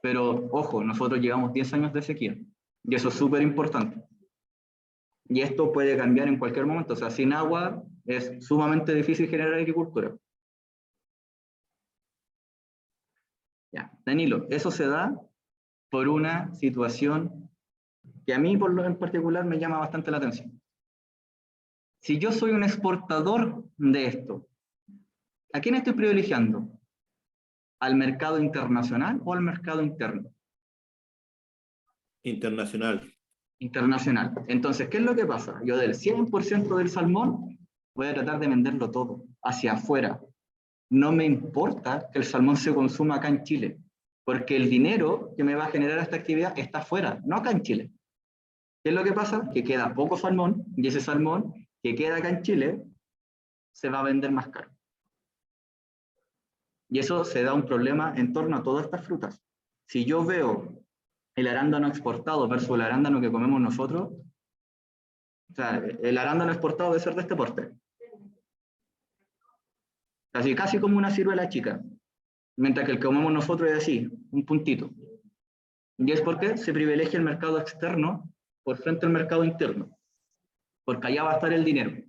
A: Pero, ojo, nosotros llevamos 10 años de sequía, y eso es súper importante. Y esto puede cambiar en cualquier momento, o sea, sin agua es sumamente difícil generar agricultura. Ya, Danilo, eso se da por una situación que a mí en particular me llama bastante la atención. Si yo soy un exportador de esto, ¿a quién estoy privilegiando? ¿Al mercado internacional o al mercado interno?
D: Internacional.
A: Internacional. Entonces, ¿qué es lo que pasa? Yo del 100% del salmón voy a tratar de venderlo todo hacia afuera. No me importa que el salmón se consuma acá en Chile, porque el dinero que me va a generar esta actividad está afuera, no acá en Chile. ¿Qué es lo que pasa? Que queda poco salmón, y ese salmón que queda acá en Chile se va a vender más caro. Y eso se da un problema en torno a todas estas frutas. Si yo veo el arándano exportado versus el arándano que comemos nosotros, o sea, el arándano exportado debe ser de este porte. Casi como una ciruela chica. Mientras que el que comemos nosotros es así, un puntito. Y es porque se privilegia el mercado externo por frente al mercado interno. Porque allá va a estar el dinero.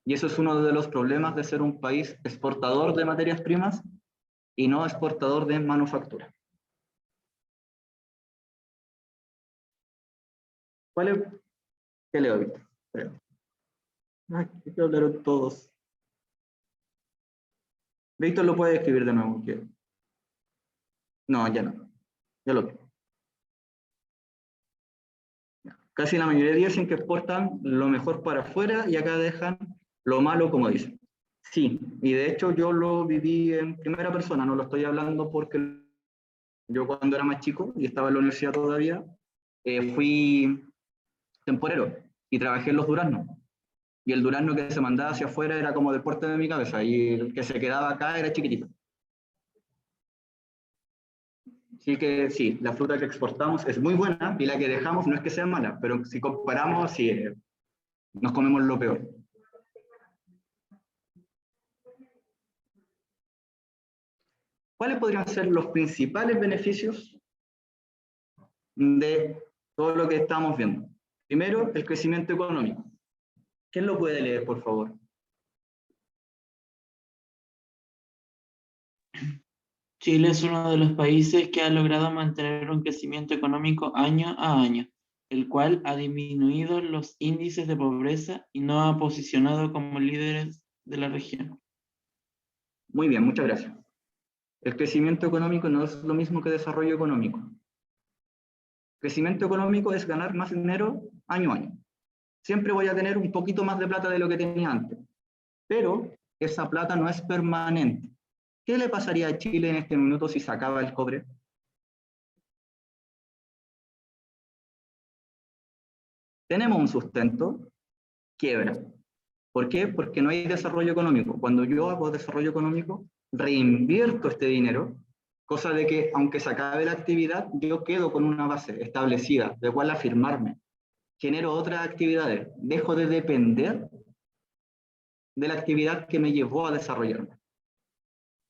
A: Y eso es uno de los problemas de ser un país exportador de materias primas y no exportador de manufactura. ¿Cuál es? ¿Qué leo, Víctor? Ay, ¿qué hablaron todos? Víctor lo puede escribir de nuevo. No, ya no. Ya lo tengo. Casi la mayoría dicen que exportan lo mejor para afuera y acá dejan lo malo, como dicen. Sí, y de hecho yo lo viví en primera persona, no lo estoy hablando porque yo cuando era más chico y estaba en la universidad todavía, fui temporero y trabajé en los duraznos. Y el durazno que se mandaba hacia afuera era como del porte de mi cabeza y el que se quedaba acá era chiquitito. Así que sí, la fruta que exportamos es muy buena y la que dejamos no es que sea mala, pero si comparamos, sí, nos comemos lo peor. ¿Cuáles podrían ser los principales beneficios de todo lo que estamos viendo? Primero, el crecimiento económico. ¿Quién lo puede leer, por favor?
J: Chile es uno de los países que ha logrado mantener un crecimiento económico año a año, el cual ha disminuido los índices de pobreza y nos ha posicionado como líderes de la región.
A: Muy bien, muchas gracias. El crecimiento económico no es lo mismo que desarrollo económico. Crecimiento económico es ganar más dinero año a año. Siempre voy a tener un poquito más de plata de lo que tenía antes, pero esa plata no es permanente. ¿Qué le pasaría a Chile en este minuto si se acaba el cobre? Tenemos un sustento, quiebra. ¿Por qué? Porque no hay desarrollo económico. Cuando yo hago desarrollo económico, reinvierto este dinero, cosa de que aunque se acabe la actividad, yo quedo con una base establecida, de cual afirmarme. Genero otras actividades, dejo de depender de la actividad que me llevó a desarrollarme.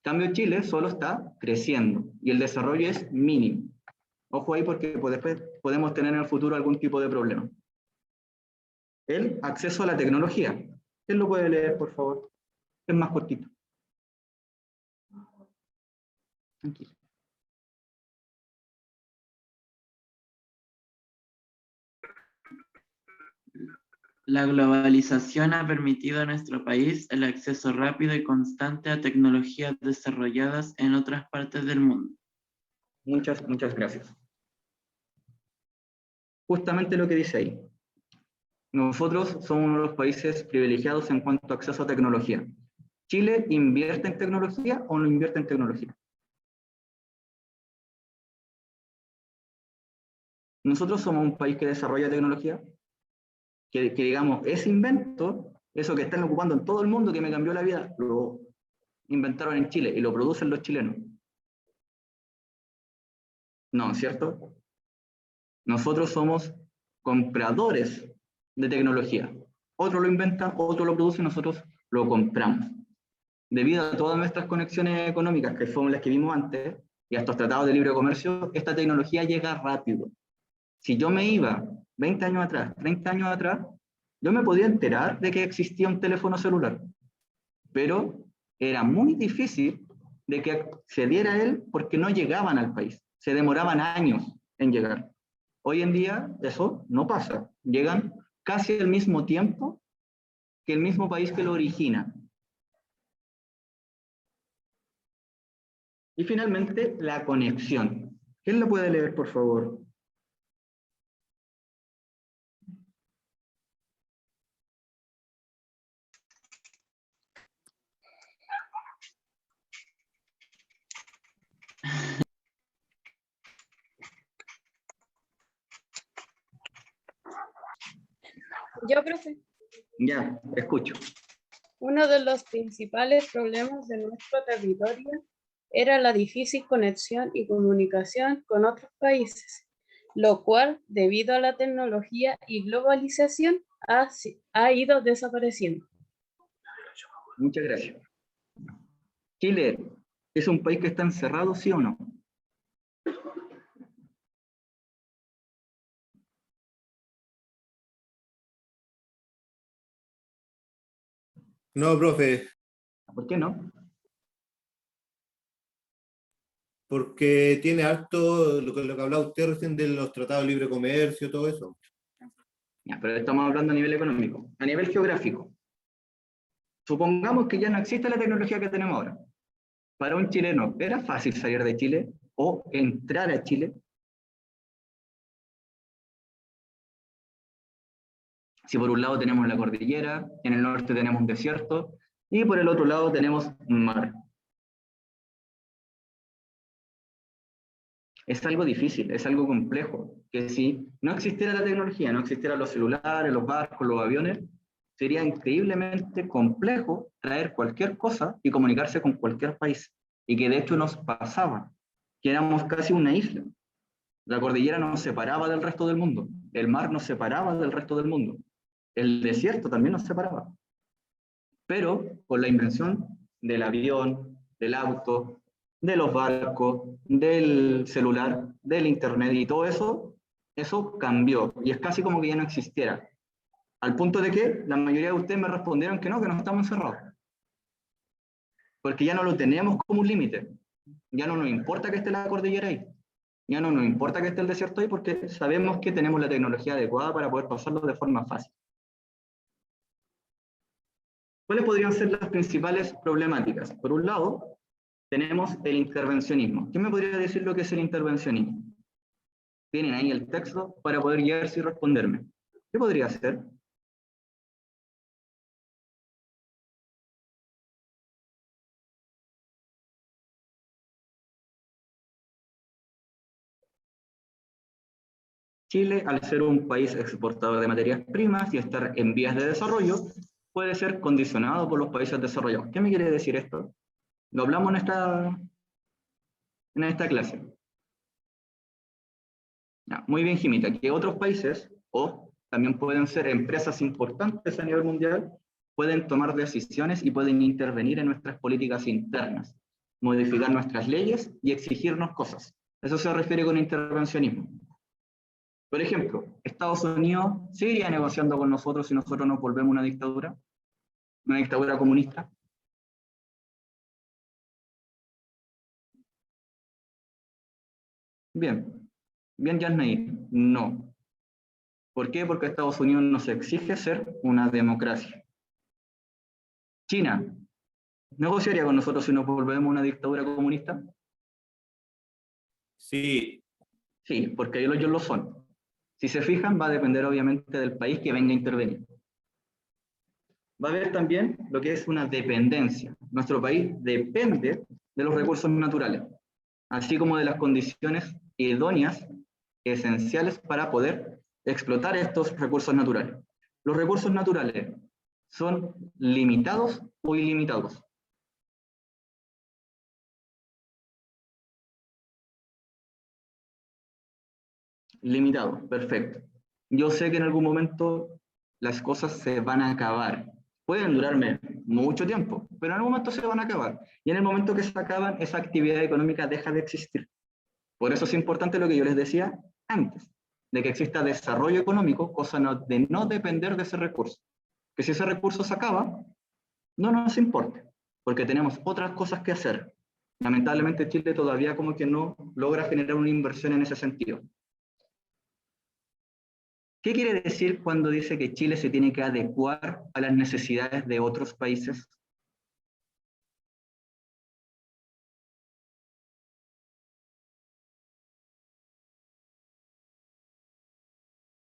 A: En cambio, Chile solo está creciendo y el desarrollo es mínimo. Ojo ahí porque después podemos tener en el futuro algún tipo de problema. El acceso a la tecnología. ¿Quién lo puede leer, por favor? Es más cortito. Tranquilo.
J: La globalización ha permitido a nuestro país el acceso rápido y constante a tecnologías desarrolladas en otras partes del mundo.
A: Muchas gracias. Justamente lo que dice ahí. Nosotros somos uno de los países privilegiados en cuanto a acceso a tecnología. ¿Chile invierte en tecnología o no invierte en tecnología? Nosotros somos un país que desarrolla tecnología, que digamos, ese invento, eso que están ocupando en todo el mundo, que me cambió la vida, lo inventaron en Chile y lo producen los chilenos. No, ¿cierto? Nosotros somos compradores de tecnología. Otro lo inventa, otro lo produce, nosotros lo compramos. Debido a todas nuestras conexiones económicas, que son las que vimos antes, y a estos tratados de libre comercio, esta tecnología llega rápido. Si yo me iba 20 años atrás, 30 años atrás, yo me podía enterar de que existía un teléfono celular, pero era muy difícil de que accediera a él porque no llegaban al país, se demoraban años en llegar. Hoy en día eso no pasa, llegan casi al mismo tiempo que el mismo país que lo origina. Y finalmente, la conexión. ¿Quién lo puede leer, por favor?
K: Yo, profe.
A: Ya, escucho.
K: Uno de los principales problemas de nuestro territorio era la difícil conexión y comunicación con otros países, lo cual, debido a la tecnología y globalización, ha ido desapareciendo.
A: Muchas gracias. Chile, ¿es un país que está encerrado, sí o no?
D: No, profe,
A: ¿Por qué no?
D: porque tiene harto lo que hablaba usted recién de los tratados de libre comercio, todo eso.
A: Ya, pero estamos hablando a nivel económico. A nivel geográfico, supongamos que ya no existe la tecnología que tenemos ahora. Para un chileno, ¿era fácil salir de Chile o entrar a Chile? Si por un lado tenemos la cordillera, en el norte tenemos un desierto, y por el otro lado tenemos mar. Es algo difícil, es algo complejo, que si no existiera la tecnología, no existieran los celulares, los barcos, los aviones, sería increíblemente complejo traer cualquier cosa y comunicarse con cualquier país, y que de hecho nos pasaba. que éramos casi una isla. La cordillera nos separaba del resto del mundo, el mar nos separaba del resto del mundo, el desierto también nos separaba. Pero con la invención del avión, del auto, de los barcos, del celular, del internet y todo eso, eso cambió y es casi como que ya no existiera. Al punto de que la mayoría de ustedes me respondieron que no estamos encerrados. Porque ya no lo tenemos como un límite. Ya no nos importa que esté la cordillera ahí. Ya no nos importa que esté el desierto ahí porque sabemos que tenemos la tecnología adecuada para poder pasarlo de forma fácil. ¿Cuáles podrían ser las principales problemáticas? Por un lado, tenemos el intervencionismo. ¿Quién me podría decir lo que es el intervencionismo? Tienen ahí el texto para poder guiarse y responderme. ¿Qué podría ser? Chile, al ser un país exportador de materias primas y estar en vías de desarrollo, puede ser condicionado por los países desarrollados. ¿Qué me quiere decir esto? Lo hablamos en esta clase. Ya, muy bien, Jimita, que otros países, o también pueden ser empresas importantes a nivel mundial, pueden tomar decisiones y pueden intervenir en nuestras políticas internas, modificar nuestras leyes y exigirnos cosas. Eso se refiere con intervencionismo. Por ejemplo, Estados Unidos seguiría negociando con nosotros si nosotros nos volvemos una dictadura comunista. Bien, Yasnaí, no. ¿Por qué? Porque Estados Unidos nos exige ser una democracia. China, ¿negociaría con nosotros si nos volvemos una dictadura comunista?
D: Sí.
A: Sí, porque ellos lo son. Si se fijan, va a depender obviamente del país que venga a intervenir. Va a haber también lo que es una dependencia. Nuestro país depende de los recursos naturales, así como de las condiciones idóneas, esenciales para poder explotar estos recursos naturales. Los recursos naturales son limitados o ilimitados. Limitado, perfecto. Yo sé que en algún momento las cosas se van a acabar. Pueden durarme mucho tiempo, pero en algún momento se van a acabar. Y en el momento que se acaban, esa actividad económica deja de existir. Por eso es importante lo que yo les decía antes, de que exista desarrollo económico, cosa de no depender de ese recurso. Que si ese recurso se acaba, no nos importa, porque tenemos otras cosas que hacer. Lamentablemente Chile todavía como que no logra generar una inversión en ese sentido. ¿Qué quiere decir cuando dice que Chile se tiene que adecuar a las necesidades de otros países?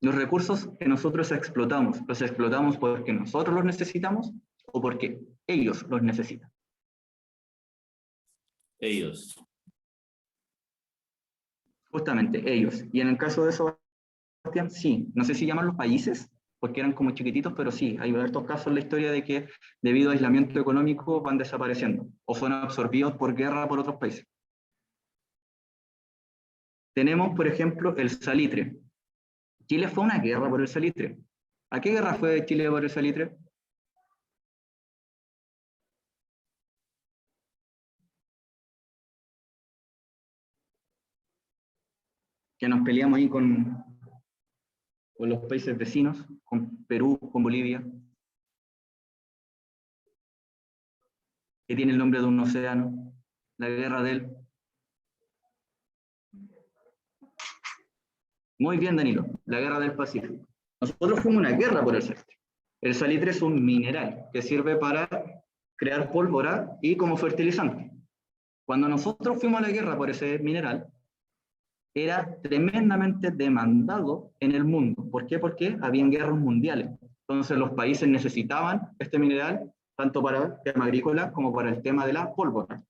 A: Los recursos que nosotros explotamos, ¿los explotamos porque nosotros los necesitamos o porque ellos los necesitan?
D: Ellos.
A: Justamente, ellos. Y en el caso de eso, sí, no sé si llamarlos países, porque eran como chiquititos, pero sí, hay estos casos en la historia de que debido a aislamiento económico van desapareciendo o son absorbidos por guerra por otros países. Tenemos, por ejemplo, el salitre. Chile fue a una guerra por el salitre. ¿A qué guerra fue Chile por el salitre? Que nos peleamos ahí con los países vecinos, con Perú, con Bolivia, que tiene el nombre de un océano, la guerra del... Muy bien, Danilo, la guerra del Pacífico. Nosotros fuimos a una guerra por el salitre. El salitre es un mineral que sirve para crear pólvora y como fertilizante. Cuando nosotros fuimos a la guerra por ese mineral, era tremendamente demandado en el mundo. ¿Por qué? Porque habían guerras mundiales. Entonces los países necesitaban este mineral, tanto para el tema agrícola como para el tema de la pólvora.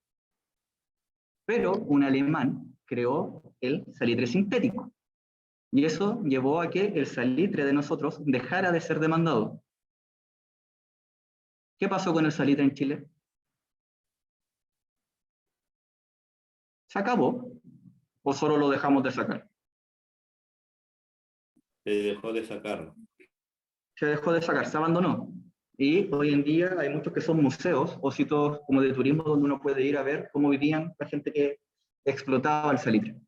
A: Pero un alemán creó el salitre sintético. Y eso llevó a que el salitre de nosotros dejara de ser demandado. ¿Qué pasó con el salitre en Chile? Se acabó. o solo lo dejamos de sacar?
D: Se dejó de sacar.
A: Se dejó de sacar, se abandonó. Y hoy en día hay muchos que son museos o sitios como de turismo donde uno puede ir a ver cómo vivían la gente que explotaba el salitre.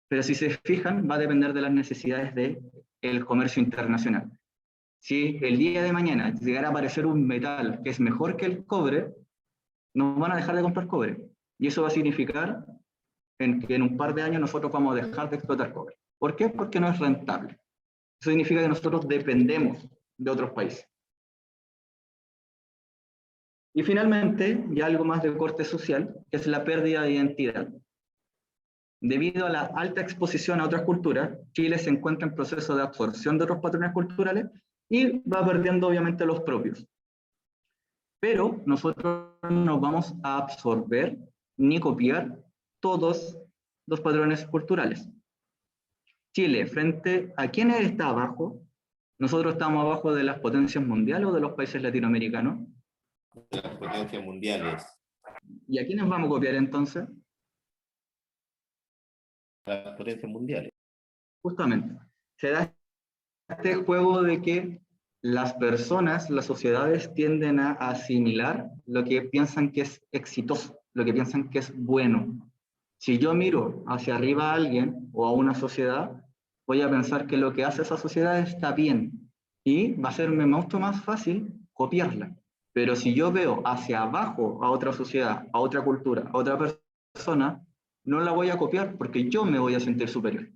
A: Pero si se fijan, va a depender de las necesidades del comercio internacional. Si el día de mañana llegara a aparecer un metal que es mejor que el cobre, no van a dejar de comprar cobre. Y eso va a significar que en un par de años nosotros vamos a dejar de explotar cobre. ¿Por qué? Porque no es rentable. Eso significa que nosotros dependemos de otros países. Y finalmente, y algo más de corte social, que es la pérdida de identidad. Debido a la alta exposición a otras culturas, Chile se encuentra en proceso de absorción de otros patrones culturales y va perdiendo obviamente los propios. Pero nosotros no vamos a absorber ni copiar todos los patrones culturales. Chile, frente a quiénes está abajo, nosotros estamos abajo de las potencias mundiales o de los países latinoamericanos.
D: De las potencias mundiales.
A: ¿Y a quiénes vamos a copiar entonces?
D: Las potencias mundiales.
A: Justamente. Se da este juego de que las personas, las sociedades tienden a asimilar lo que piensan que es exitoso, lo que piensan que es bueno. Si yo miro hacia arriba a alguien o a una sociedad, voy a pensar que lo que hace esa sociedad está bien y va a serme mucho más fácil copiarla. Pero si yo veo hacia abajo a otra sociedad, a otra cultura, a otra persona, no la voy a copiar porque yo me voy a sentir superior.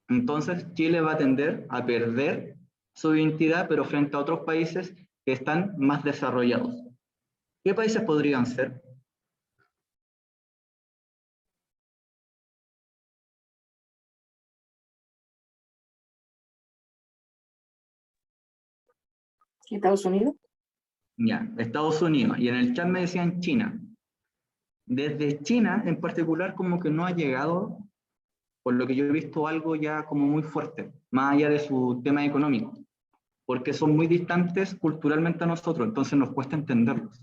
A: Entonces Chile va a tender a perder su identidad, pero frente a otros países que están más desarrollados. ¿Qué países podrían ser?
L: ¿Estados Unidos?
A: Ya, Estados Unidos. Y en el chat me decían China. Desde China en particular como que no ha llegado, por lo que yo he visto, algo ya como muy fuerte, más allá de su tema económico, porque son muy distantes culturalmente a nosotros, entonces nos cuesta entenderlos.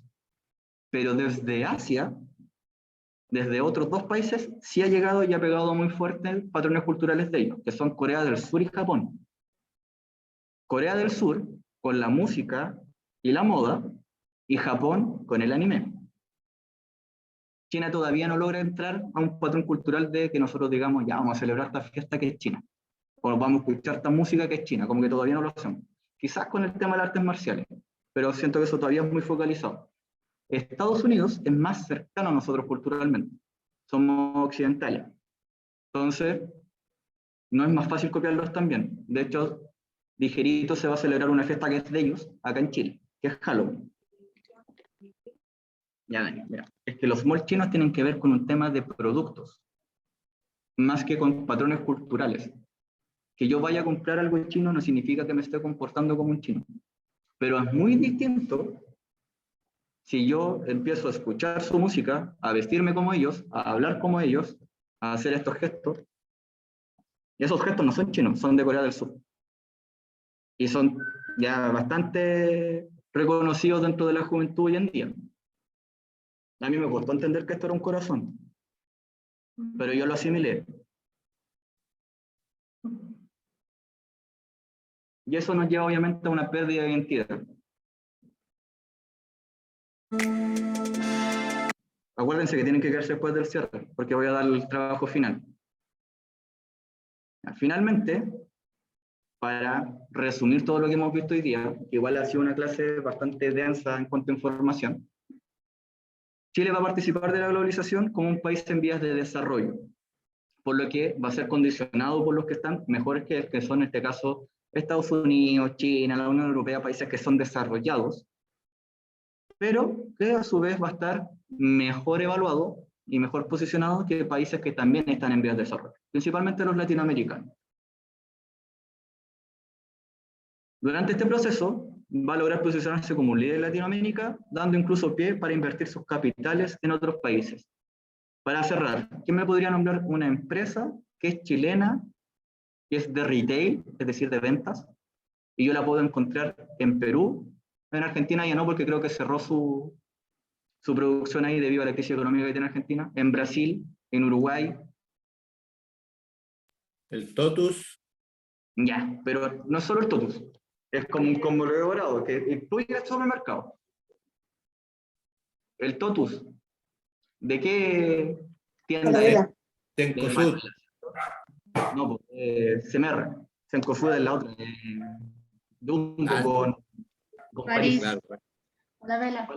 A: Pero desde Asia, desde otros dos países, sí ha llegado y ha pegado muy fuerte patrones culturales de ellos, que son Corea del Sur y Japón. Corea del Sur con la música y la moda, y Japón con el anime. China todavía no logra entrar a un patrón cultural de que nosotros digamos, ya vamos a celebrar esta fiesta que es China, o vamos a escuchar esta música que es China, como que todavía no lo hacemos. Quizás con el tema de las artes marciales, pero siento que eso todavía es muy focalizado. Estados Unidos es más cercano a nosotros culturalmente, somos occidentales, entonces no es más fácil copiarlos también. De hecho, ligerito se va a celebrar una fiesta que es de ellos, acá en Chile, que es Halloween. Ya, Dani, mira, es que los malls chinos tienen que ver con un tema de productos, más que con patrones culturales. Que yo vaya a comprar algo en chino no significa que me esté comportando como un chino, pero es muy distinto si yo empiezo a escuchar su música, a vestirme como ellos, a hablar como ellos, a hacer estos gestos, y esos gestos no son chinos, son de Corea del Sur. Y son ya bastante reconocidos dentro de la juventud hoy en día. A mí me costó entender que esto era un corazón, pero yo lo asimilé. Y eso nos lleva obviamente a una pérdida de identidad. Acuérdense que tienen que quedarse después del cierre, porque voy a dar el trabajo final. Finalmente, para resumir todo lo que hemos visto hoy día, que igual ha sido una clase bastante densa en cuanto a información, Chile va a participar de la globalización como un país en vías de desarrollo, por lo que va a ser condicionado por los que están mejores que son en este caso Estados Unidos, China, la Unión Europea, países que son desarrollados, pero que a su vez va a estar mejor evaluado y mejor posicionado que países que también están en vías de desarrollo, principalmente los latinoamericanos. Durante este proceso, va a lograr posicionarse como un líder en Latinoamérica, dando incluso pie para invertir sus capitales en otros países. Para cerrar, ¿quién me podría nombrar una empresa que es chilena, que es de retail, es decir, de ventas, y yo la puedo encontrar en Perú? En Argentina ya no, porque creo que cerró su producción ahí debido a la crisis económica que tiene Argentina. En Brasil, en Uruguay,
D: El totus.
A: Ya, pero no es solo el totus. Es como un conglomerado que incluye el supermercado. El totus. ¿De qué tienda es?
L: Falabella.
D: Cencosud.
A: No, CMR. Cencosud es la otra. Jumbo con
H: París.
D: Claro.
H: Falabella.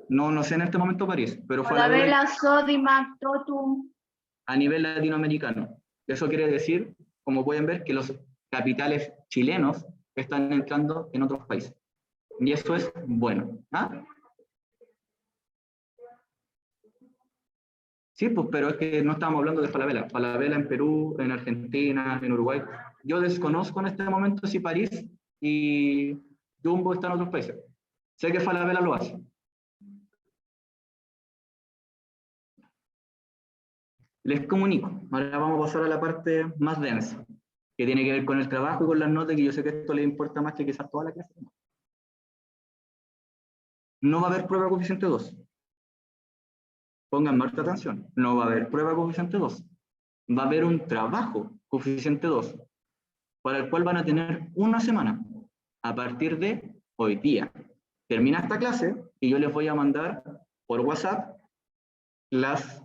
A: No sé en este momento París, pero
H: Falabella, Sodimac, Totum.
A: a nivel latinoamericano. Eso quiere decir, como pueden ver, que los capitales chilenos están entrando en otros países. Y eso es bueno. ¿Ah? Sí, pues, pero es que no estamos hablando de Falabella. Falabella en Perú, en Argentina, en Uruguay. Yo desconozco en este momento si París y Jumbo están en otros países. Sé que Falabella lo hace. Les comunico. Ahora vamos a pasar a la parte más densa, que tiene que ver con el trabajo y con las notas, que yo sé que esto les importa más que quizás toda la clase. No va a haber prueba coeficiente 2. Pongan mucha atención. No va a haber prueba coeficiente 2. Va a haber un trabajo coeficiente 2, para el cual van a tener una semana, a partir de hoy día. Termina esta clase y yo les voy a mandar por WhatsApp las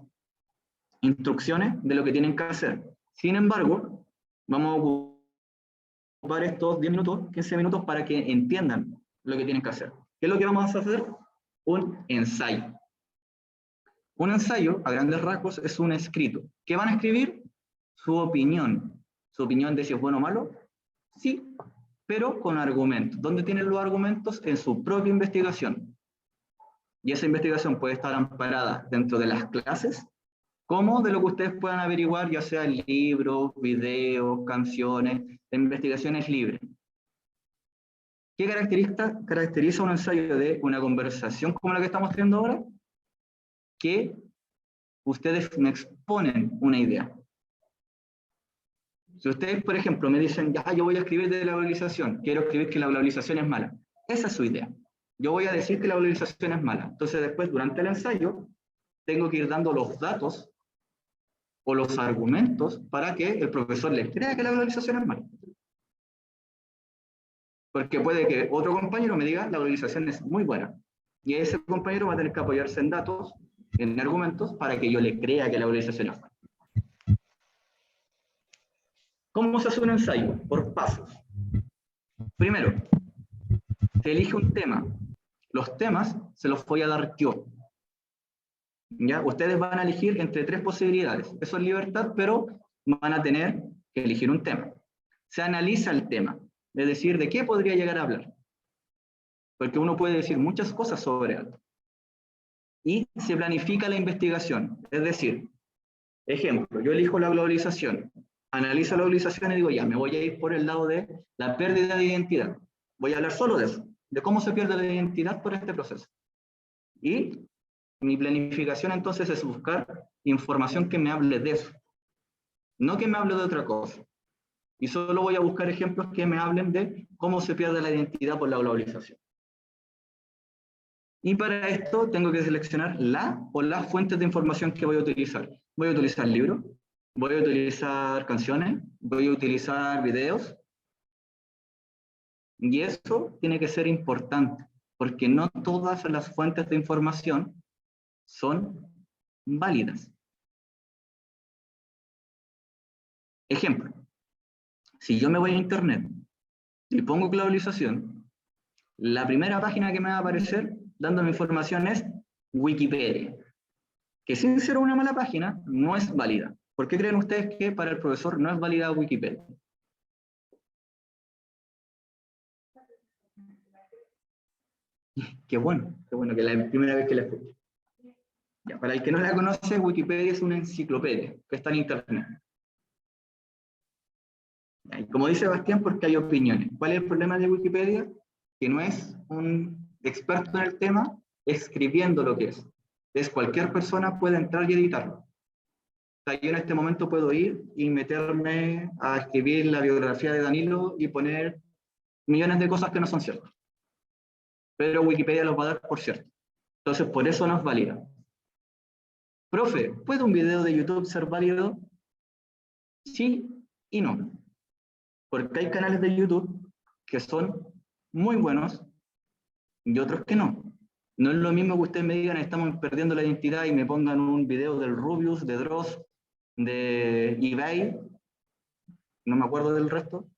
A: instrucciones de lo que tienen que hacer. Sin embargo, vamos a ocupar estos 10 minutos, 15 minutos para que entiendan lo que tienen que hacer. ¿Qué es lo que vamos a hacer? Un ensayo. Un ensayo, a grandes rasgos, es un escrito. ¿Qué van a escribir? Su opinión. ¿Su opinión de si es bueno o malo? Sí, pero con argumentos. ¿Dónde tienen los argumentos? En su propia investigación. Y esa investigación puede estar amparada dentro de las clases, como de lo que ustedes puedan averiguar, ya sea libros, videos, canciones, investigaciones libres. ¿Qué caracteriza un ensayo de una conversación como la que estamos teniendo ahora? Que ustedes me exponen una idea. Si ustedes, por ejemplo, me dicen, ya, yo voy a escribir de la globalización, quiero escribir que la globalización es mala. Esa es su idea. Yo voy a decir que la globalización es mala. Entonces después, durante el ensayo, tengo que ir dando los datos o los argumentos para que el profesor les crea que la globalización es mala. Porque puede que otro compañero me diga, la globalización es muy buena. Y ese compañero va a tener que apoyarse en datos, en argumentos, para que yo le crea que la globalización es buena. ¿Cómo se hace un ensayo? Por pasos. Primero, se elige un tema. Los temas se los voy a dar yo. ¿Ya? Ustedes van a elegir entre 3 posibilidades. Eso es libertad, pero van a tener que elegir un tema. Se analiza el tema, es decir, de qué podría llegar a hablar. Porque uno puede decir muchas cosas sobre algo. Y se planifica la investigación. Es decir, ejemplo, yo elijo la globalización, analizo la globalización y digo, ya, me voy a ir por el lado de la pérdida de identidad. Voy a hablar solo de eso, de cómo se pierde la identidad por este proceso. Y mi planificación entonces es buscar información que me hable de eso, no que me hable de otra cosa. Y solo voy a buscar ejemplos que me hablen de cómo se pierde la identidad por la globalización. Y para esto tengo que seleccionar la o las fuentes de información que voy a utilizar. Voy a utilizar libros, voy a utilizar canciones, voy a utilizar videos. Y eso tiene que ser importante, porque no todas las fuentes de información son válidas. Ejemplo, si yo me voy a internet y pongo globalización, la primera página que me va a aparecer dándome información es Wikipedia, que sin ser una mala página, no es válida. ¿Por qué creen ustedes que para el profesor no es válida Wikipedia? Qué bueno que es la primera vez que la escucho. Ya, para el que no la conoce, Wikipedia es una enciclopedia que está en internet. Ya, y como dice Bastián, porque hay opiniones. ¿Cuál es el problema de Wikipedia? Que no es un experto en el tema escribiendo lo que es. Es cualquier persona puede entrar y editarlo. O sea, yo en este momento puedo ir y meterme a escribir la biografía de Danilo y poner millones de cosas que no son ciertas. Pero Wikipedia los va a dar por cierto. Entonces, por eso no es válida. Profe, ¿puede un video de YouTube ser válido? Sí, y no. Porque hay canales de YouTube que son muy buenos y otros que no. No es lo mismo que ustedes me digan estamos perdiendo la identidad y me pongan un video del Rubius, de Dross, de eBay, no me acuerdo del resto,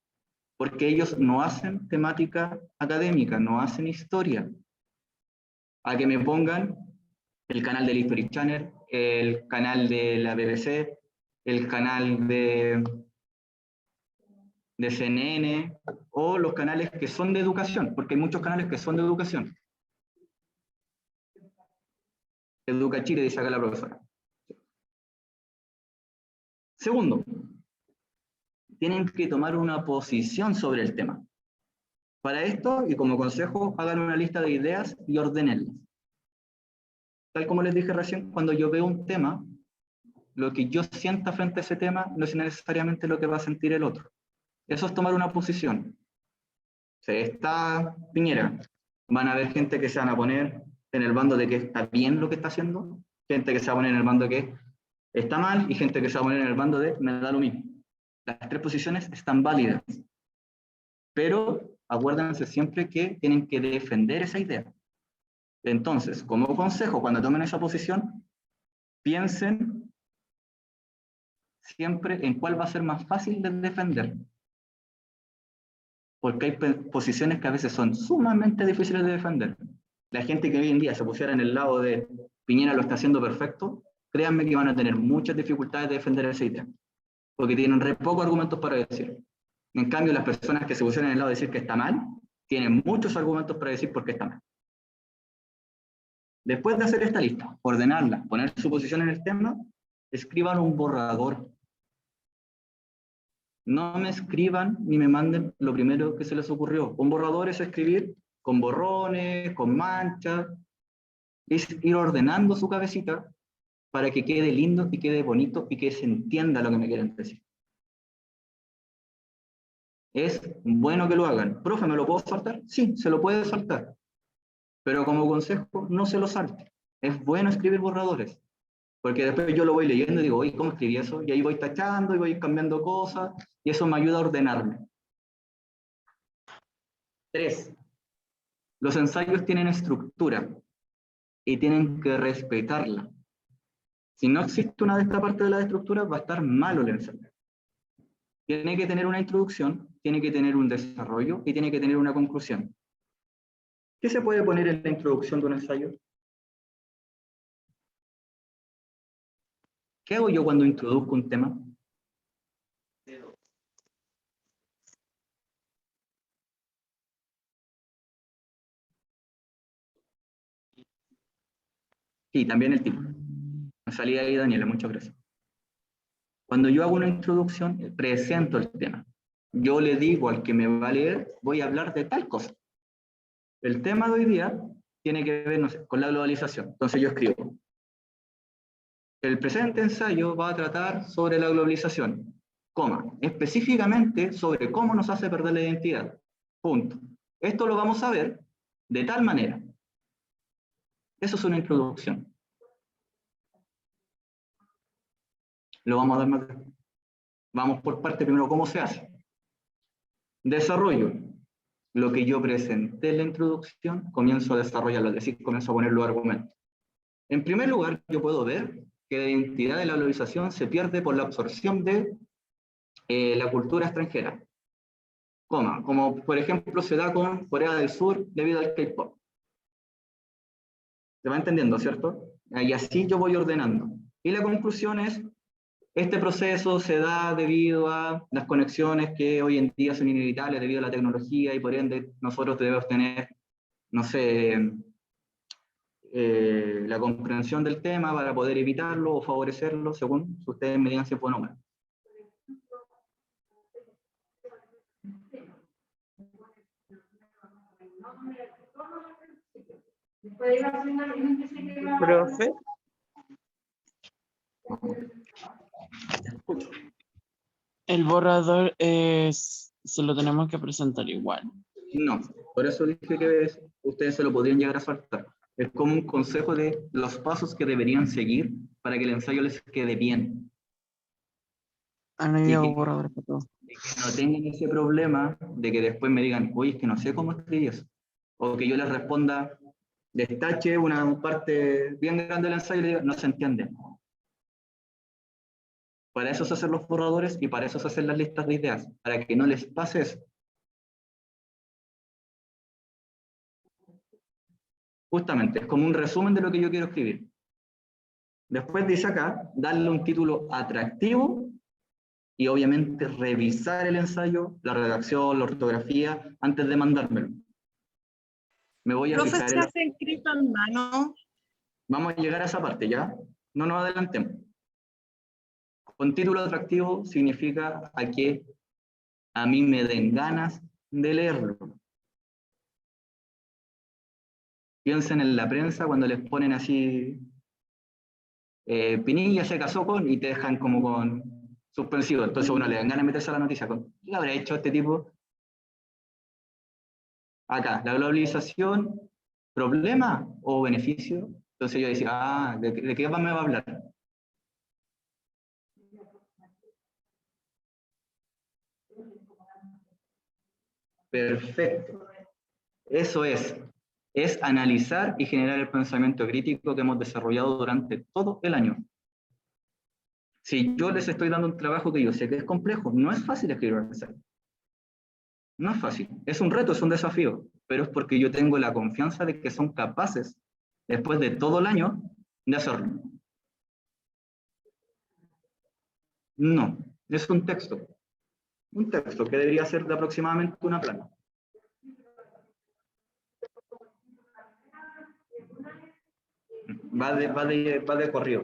A: porque ellos no hacen temática académica, no hacen historia. A que me pongan el canal del History Channel, el canal de la BBC, el canal de CNN, o los canales que son de educación, porque hay muchos canales que son de educación. Educa Chile, dice acá la profesora. Segundo, tienen que tomar una posición sobre el tema. Para esto, y como consejo, hagan una lista de ideas y ordénenlas. Tal como les dije recién, cuando yo veo un tema, lo que yo sienta frente a ese tema no es necesariamente lo que va a sentir el otro. Eso es tomar una posición. Si está Piñera, van a haber gente que se van a poner en el bando de que está bien lo que está haciendo, gente que se va a poner en el bando de que está mal, y gente que se va a poner en el bando de me da lo mismo. Las tres posiciones están válidas. Pero acuérdense siempre que tienen que defender esa idea. Entonces, como consejo, cuando tomen esa posición, piensen siempre en cuál va a ser más fácil de defender. Porque hay posiciones que a veces son sumamente difíciles de defender. La gente que hoy en día se pusiera en el lado de Piñera lo está haciendo perfecto, créanme que van a tener muchas dificultades de defender esa idea. Porque tienen re pocos argumentos para decir. En cambio, las personas que se pusieron en el lado de decir que está mal, tienen muchos argumentos para decir por qué está mal. Después de hacer esta lista, ordenarla, poner su posición en el tema, escriban un borrador. No me escriban ni me manden lo primero que se les ocurrió. Un borrador es escribir con borrones, con manchas, es ir ordenando su cabecita para que quede lindo y quede bonito y que se entienda lo que me quieren decir. ¿Es bueno que lo hagan? ¿Profe, me lo puedo saltar? Sí, se lo puede saltar. Pero como consejo, no se lo salte. Es bueno escribir borradores. Porque después yo lo voy leyendo y digo, oye, ¿cómo escribí eso? Y ahí voy tachando y voy cambiando cosas, y eso me ayuda a ordenarme. 3. Los ensayos tienen estructura y tienen que respetarla. Si no existe una de estas partes de la estructura, va a estar malo el ensayo. Tiene que tener una introducción, tiene que tener un desarrollo y tiene que tener una conclusión. ¿Qué se puede poner en la introducción de un ensayo? ¿Qué hago yo cuando introduzco un tema? Sí, también el título. Me salí ahí, Daniela, muchas gracias. Cuando yo hago una introducción, presento el tema. Yo le digo al que me va a leer, voy a hablar de tal cosa. El tema de hoy día tiene que ver, no sé, con la globalización. Entonces yo escribo. El presente ensayo va a tratar sobre la globalización, coma, específicamente sobre cómo nos hace perder la identidad. Punto. Esto lo vamos a ver de tal manera. Eso es una introducción. Lo vamos a dar más. Vamos por parte primero, ¿cómo se hace? Desarrollo. Lo que yo presenté en la introducción, comienzo a desarrollarlo, es decir, comienzo a poner los argumentos. En primer lugar, yo puedo ver que la identidad de la globalización se pierde por la absorción de la cultura extranjera. Como por ejemplo se da con Corea del Sur debido al K-pop. ¿Se va entendiendo, cierto? Y así yo voy ordenando. Y la conclusión es, este proceso se da debido a las conexiones que hoy en día son inevitables debido a la tecnología y por ende nosotros debemos tener, no sé, la comprensión del tema para poder evitarlo o favorecerlo según ustedes me digan si es bueno o mal.
J: Profe. El borrador se lo tenemos que presentar igual.
A: No, por eso dije que ustedes se lo podrían llegar a saltar. Es como un consejo de los pasos que deberían seguir para que el ensayo les quede bien.
J: Han
A: Y
J: habido
A: que,
J: borradores para todo.
A: y que no tengan ese problema de que después me digan, oye, es que no sé cómo escribí eso. O que yo les responda, destache una parte bien grande del ensayo y le diga, no se entiende. Para eso se hacen los borradores y para eso se hacen las listas de ideas, para que no les pase eso. Justamente, es como un resumen de lo que yo quiero escribir. Después dice acá, darle un título atractivo y obviamente revisar el ensayo, la redacción, la ortografía, antes de mandármelo. Me voy a
M: Profe,
A: fijar
M: ¿se hace escrito en mano?
A: Vamos a llegar a esa parte, ¿ya? No nos adelantemos. Con título atractivo significa a que a mí me den ganas de leerlo. Piensen en la prensa cuando les ponen así, Pinilla se casó con, y te dejan como con suspensivo. Entonces uno le dan ganas de meterse a la noticia. ¿Qué habrá hecho este tipo? Acá, la globalización, ¿problema o beneficio? Entonces yo decía, ¿de qué me va a hablar? Perfecto. Eso es analizar y generar el pensamiento crítico que hemos desarrollado durante todo el año. Si yo les estoy dando un trabajo que yo sé que es complejo, no es fácil escribir un ensayo. No es fácil, es un reto, es un desafío, pero es porque yo tengo la confianza de que son capaces, después de todo el año, de hacerlo. No, es un texto que debería ser de aproximadamente una plana. Va de corrido.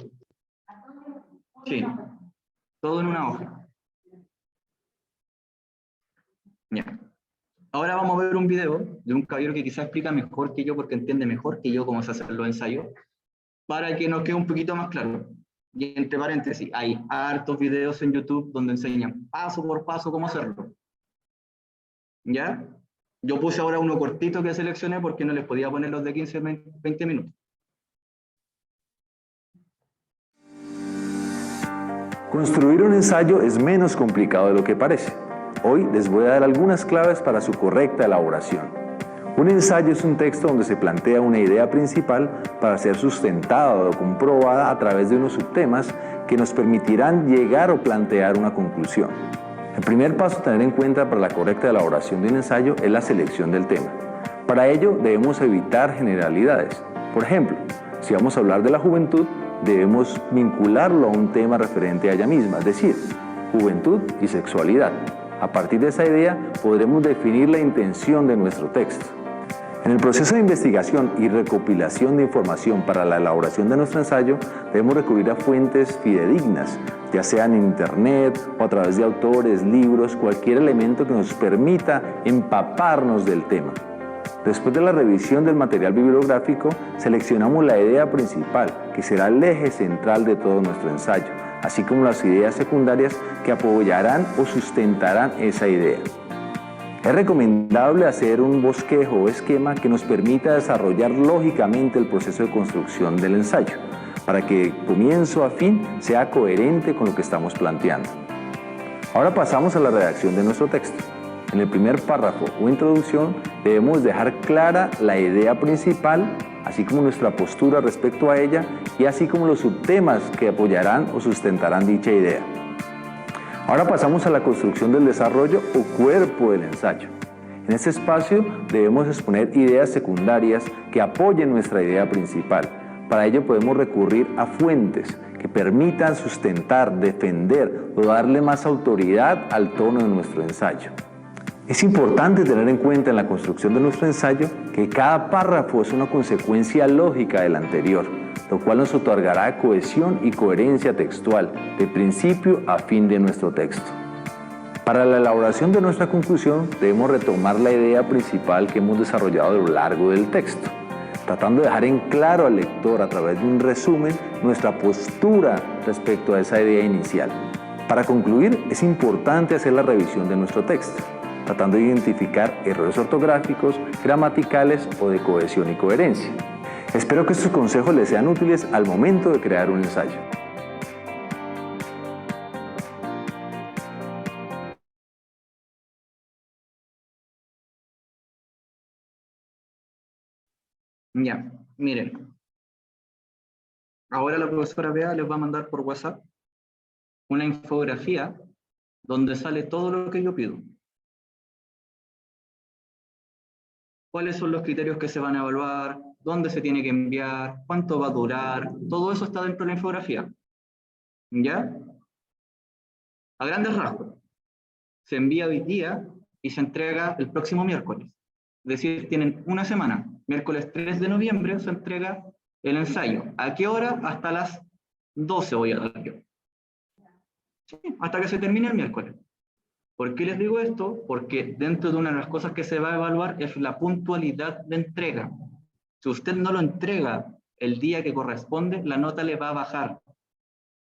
A: Sí, todo en una hoja. Ya. Ahora vamos a ver un video de un caballero que quizás explica mejor que yo, porque entiende mejor que yo cómo se hacen los ensayos, para que nos quede un poquito más claro. Y entre paréntesis, hay hartos videos en YouTube donde enseñan paso por paso cómo hacerlo. ¿Ya? Yo puse ahora uno cortito que seleccioné porque no les podía poner los de 15, 20 minutos.
N: Construir un ensayo es menos complicado de lo que parece. Hoy les voy a dar algunas claves para su correcta elaboración. Un ensayo es un texto donde se plantea una idea principal para ser sustentada o comprobada a través de unos subtemas que nos permitirán llegar o plantear una conclusión. El primer paso a tener en cuenta para la correcta elaboración de un ensayo es la selección del tema. Para ello debemos evitar generalidades. Por ejemplo, si vamos a hablar de la juventud, debemos vincularlo a un tema referente a ella misma, es decir, juventud y sexualidad. A partir de esa idea podremos definir la intención de nuestro texto. En el proceso de investigación y recopilación de información para la elaboración de nuestro ensayo, debemos recurrir a fuentes fidedignas, ya sean en internet o a través de autores, libros, cualquier elemento que nos permita empaparnos del tema. Después de la revisión del material bibliográfico, seleccionamos la idea principal, que será el eje central de todo nuestro ensayo, así como las ideas secundarias que apoyarán o sustentarán esa idea. Es recomendable hacer un bosquejo o esquema que nos permita desarrollar lógicamente el proceso de construcción del ensayo, para que comienzo a fin sea coherente con lo que estamos planteando. Ahora pasamos a la redacción de nuestro texto. En el primer párrafo o introducción debemos dejar clara la idea principal, así como nuestra postura respecto a ella y así como los subtemas que apoyarán o sustentarán dicha idea. Ahora pasamos a la construcción del desarrollo o cuerpo del ensayo. En este espacio debemos exponer ideas secundarias que apoyen nuestra idea principal. Para ello podemos recurrir a fuentes que permitan sustentar, defender o darle más autoridad al tono de nuestro ensayo. Es importante tener en cuenta en la construcción de nuestro ensayo que cada párrafo es una consecuencia lógica del anterior, lo cual nos otorgará cohesión y coherencia textual, de principio a fin de nuestro texto. Para la elaboración de nuestra conclusión, debemos retomar la idea principal que hemos desarrollado a lo largo del texto, tratando de dejar en claro al lector a través de un resumen nuestra postura respecto a esa idea inicial. Para concluir, es importante hacer la revisión de nuestro texto, tratando de identificar errores ortográficos, gramaticales o de cohesión y coherencia. Espero que estos consejos les sean útiles al momento de crear un ensayo.
A: Ya, miren. Ahora la profesora Bea les va a mandar por WhatsApp una infografía donde sale todo lo que yo pido. ¿Cuáles son los criterios que se van a evaluar? ¿Dónde se tiene que enviar? ¿Cuánto va a durar? Todo eso está dentro de la infografía. ¿Ya? A grandes rasgos. Se envía hoy día y se entrega el próximo miércoles. Es decir, tienen una semana. Miércoles 3 de noviembre se entrega el ensayo. ¿A qué hora? Hasta las 12 voy a dar yo. Sí, hasta que se termine el miércoles. ¿Por qué les digo esto? Porque dentro de una de las cosas que se va a evaluar es la puntualidad de entrega. Si usted no lo entrega el día que corresponde, la nota le va a bajar.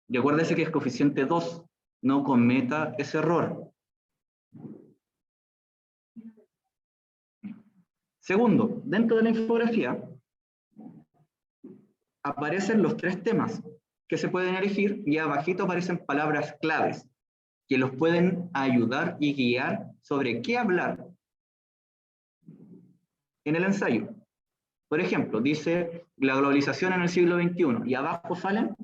A: Y acuérdese que es coeficiente 2. No cometa ese error. Segundo, dentro de la infografía aparecen los 3 temas que se pueden elegir y abajito aparecen palabras claves que los pueden ayudar y guiar sobre qué hablar en el ensayo. Por ejemplo, dice la globalización en el siglo XXI y abajo salen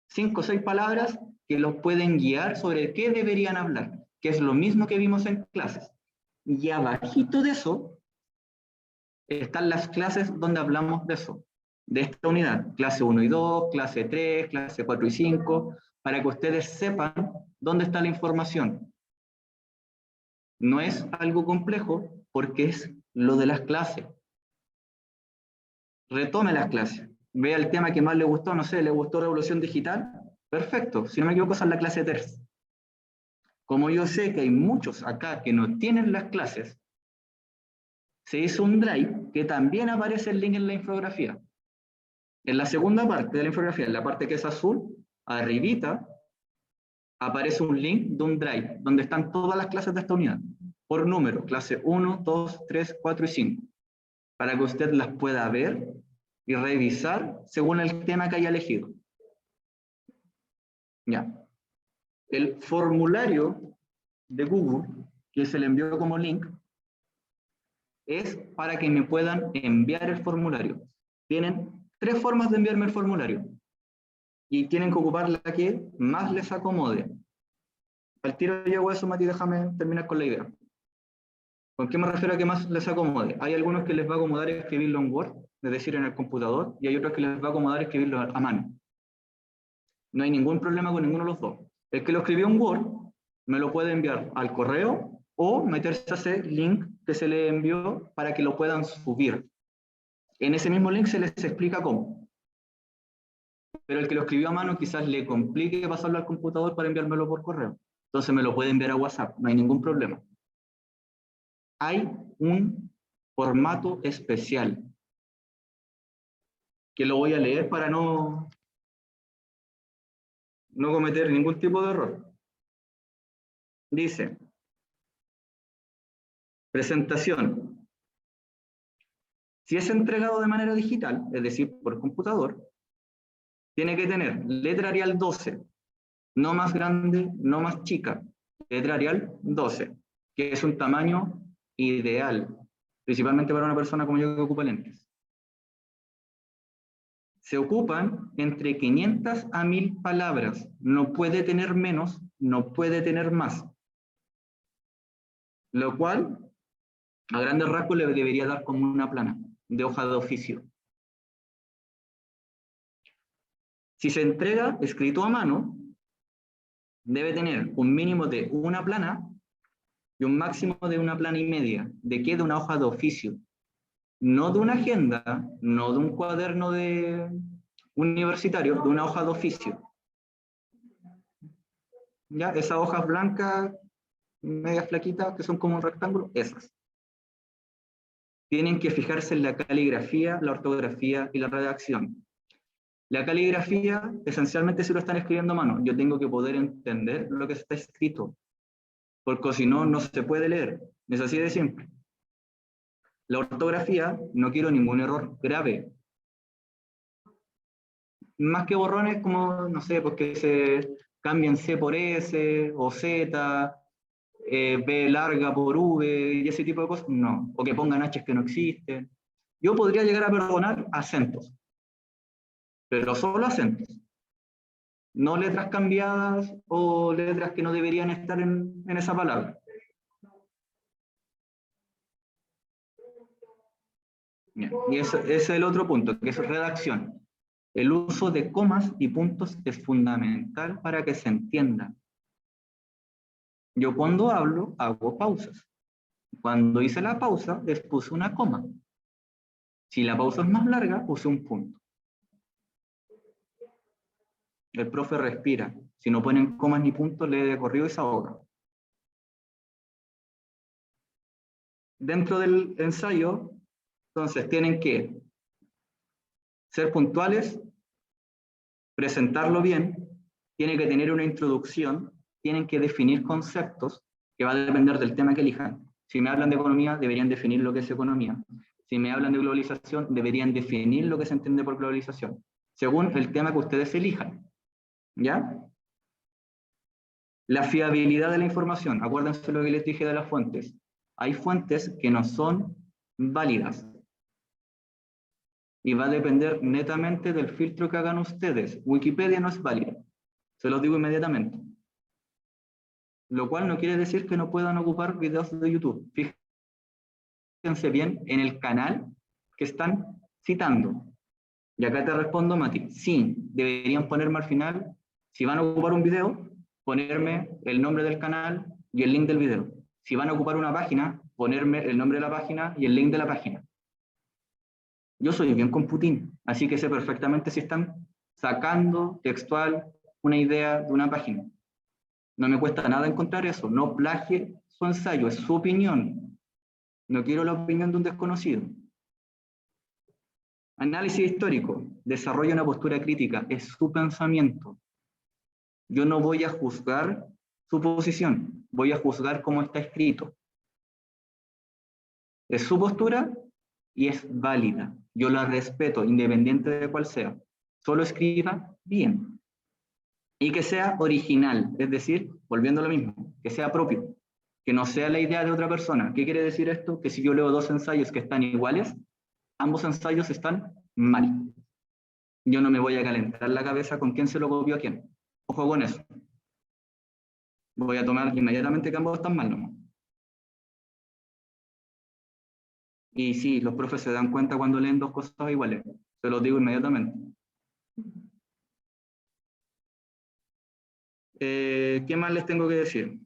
A: 5 o 6 palabras que los pueden guiar sobre qué deberían hablar, que es lo mismo que vimos en clases. Y abajito de eso están las clases donde hablamos de eso, de esta unidad, clase 1 y 2, clase 3, clase 4 y 5, para que ustedes sepan dónde está la información. No es algo complejo porque es lo de las clases. Retome las clases, vea el tema que más le gustó, no sé, le gustó Revolución Digital, perfecto, si no me equivoco esa es la clase 3. Como yo sé que hay muchos acá que no tienen las clases, se hizo un drive que también aparece el link en la infografía. En la segunda parte de la infografía, en la parte que es azul, arribita, aparece un link de un drive, donde están todas las clases de esta unidad, por número, clase 1, 2, 3, 4 y 5, para que usted las pueda ver y revisar según el tema que haya elegido. Ya. El formulario de Google, que se le envió como link, es para que me puedan enviar el formulario. Tienen 3 formas de enviarme el formulario. Y tienen que ocupar la que más les acomode. Al tiro llego a eso, Mati, déjame terminar con la idea. ¿Con qué me refiero a que más les acomode? Hay algunos que les va a acomodar escribirlo en Word, es decir, en el computador, y hay otros que les va a acomodar escribirlo a mano. No hay ningún problema con ninguno de los dos. El que lo escribió en Word, me lo puede enviar al correo o meterse a ese link que se le envió para que lo puedan subir. En ese mismo link se les explica cómo. Pero el que lo escribió a mano quizás le complique pasarlo al computador para enviármelo por correo. Entonces me lo puede enviar a WhatsApp, no hay ningún problema. Hay un formato especial que lo voy a leer para no cometer ningún tipo de error. Dice, presentación. Si es entregado de manera digital, es decir, por computador, tiene que tener letra Arial 12, no más grande, no más chica, letra Arial 12, que es un tamaño ideal, principalmente para una persona como yo que ocupa lentes. Se ocupan entre 500 a 1000 palabras, no puede tener menos, no puede tener más. Lo cual, a grandes rasgos, le debería dar como una plana de hoja de oficio. Si se entrega escrito a mano, debe tener un mínimo de una plana y un máximo de una plana y media. ¿De qué? De una hoja de oficio. No de una agenda, no de un cuaderno universitario, de una hoja de oficio. ¿Ya? Esas hojas blancas, medias flaquitas, que son como un rectángulo, esas. Tienen que fijarse en la caligrafía, la ortografía y la redacción. La caligrafía, esencialmente, si lo están escribiendo a mano, yo tengo que poder entender lo que está escrito, porque si no, no se puede leer. Es así de simple. La ortografía, no quiero ningún error grave. Más que borrones, como, no sé, porque se cambien C por S, o Z, B larga por V, y ese tipo de cosas, no. O que pongan H que no existen. Yo podría llegar a perdonar acentos, pero solo acentos. No letras cambiadas o letras que no deberían estar en esa palabra. Bien, y ese es el otro punto, que es redacción. El uso de comas y puntos es fundamental para que se entienda. Yo cuando hablo, hago pausas. Cuando hice la pausa, les puse una coma. Si la pausa es más larga, puse un punto. El profe respira. Si no ponen comas ni puntos, lee de corrido y se ahoga. Dentro del ensayo, entonces, tienen que ser puntuales, presentarlo bien, tienen que tener una introducción, tienen que definir conceptos, que va a depender del tema que elijan. Si me hablan de economía, deberían definir lo que es economía. Si me hablan de globalización, deberían definir lo que se entiende por globalización, según el tema que ustedes elijan. ¿Ya? La fiabilidad de la información. Acuérdense lo que les dije de las fuentes. Hay fuentes que no son válidas. Y va a depender netamente del filtro que hagan ustedes. Wikipedia no es válida. Se los digo inmediatamente. Lo cual no quiere decir que no puedan ocupar videos de YouTube. Fíjense bien en el canal que están citando. Y acá te respondo, Mati. Sí, deberían ponerme al final, si van a ocupar un video, ponerme el nombre del canal y el link del video. Si van a ocupar una página, ponerme el nombre de la página y el link de la página. Yo soy bien con Putin, así que sé perfectamente si están sacando textual una idea de una página. No me cuesta nada encontrar eso. No plagie su ensayo, es su opinión. No quiero la opinión de un desconocido. Análisis histórico. Desarrolla una postura crítica. Es su pensamiento. Yo no voy a juzgar su posición. Voy a juzgar cómo está escrito. Es su postura y es válida. Yo la respeto, independiente de cuál sea. Solo escriba bien. Y que sea original, es decir, volviendo a lo mismo, que sea propio, que no sea la idea de otra persona. ¿Qué quiere decir esto? Que si yo leo dos ensayos que están iguales, ambos ensayos están mal. Yo no me voy a calentar la cabeza con quién se lo copió a quién. Ojo con eso. Voy a tomar inmediatamente que ambos están mal, ¿no? Y sí, los profes se dan cuenta cuando leen dos cosas iguales. Se los digo inmediatamente. ¿Qué más les tengo que decir?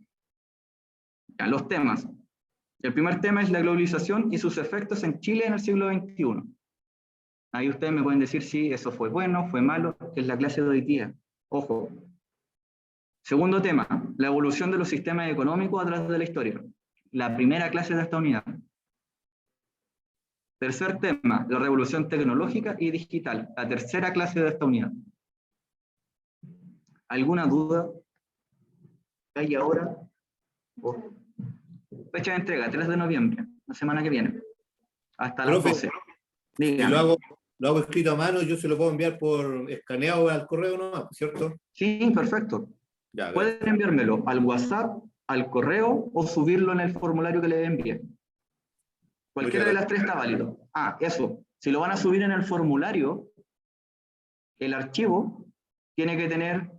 A: Ya, los temas. El primer tema es la globalización y sus efectos en Chile en el siglo XXI. Ahí ustedes me pueden decir si eso fue bueno, fue malo, que es la clase de hoy día. Ojo. Segundo tema, la evolución de los sistemas económicos a través de la historia. La primera clase de esta unidad. Tercer tema, la revolución tecnológica y digital. La tercera clase de esta unidad. ¿Alguna duda? ¿Hay ahora? Oh. Fecha de entrega, 3 de noviembre, la semana que viene. Hasta las 12.
D: Si lo hago escrito a mano, yo se lo puedo enviar por escaneado al correo nomás, ¿cierto?
A: Sí, perfecto. Ya, pueden enviármelo al WhatsApp, al correo o subirlo en el formulario que les envíe. Cualquiera de las tres está válido. Ah, eso. Si lo van a subir en el formulario, el archivo tiene que tener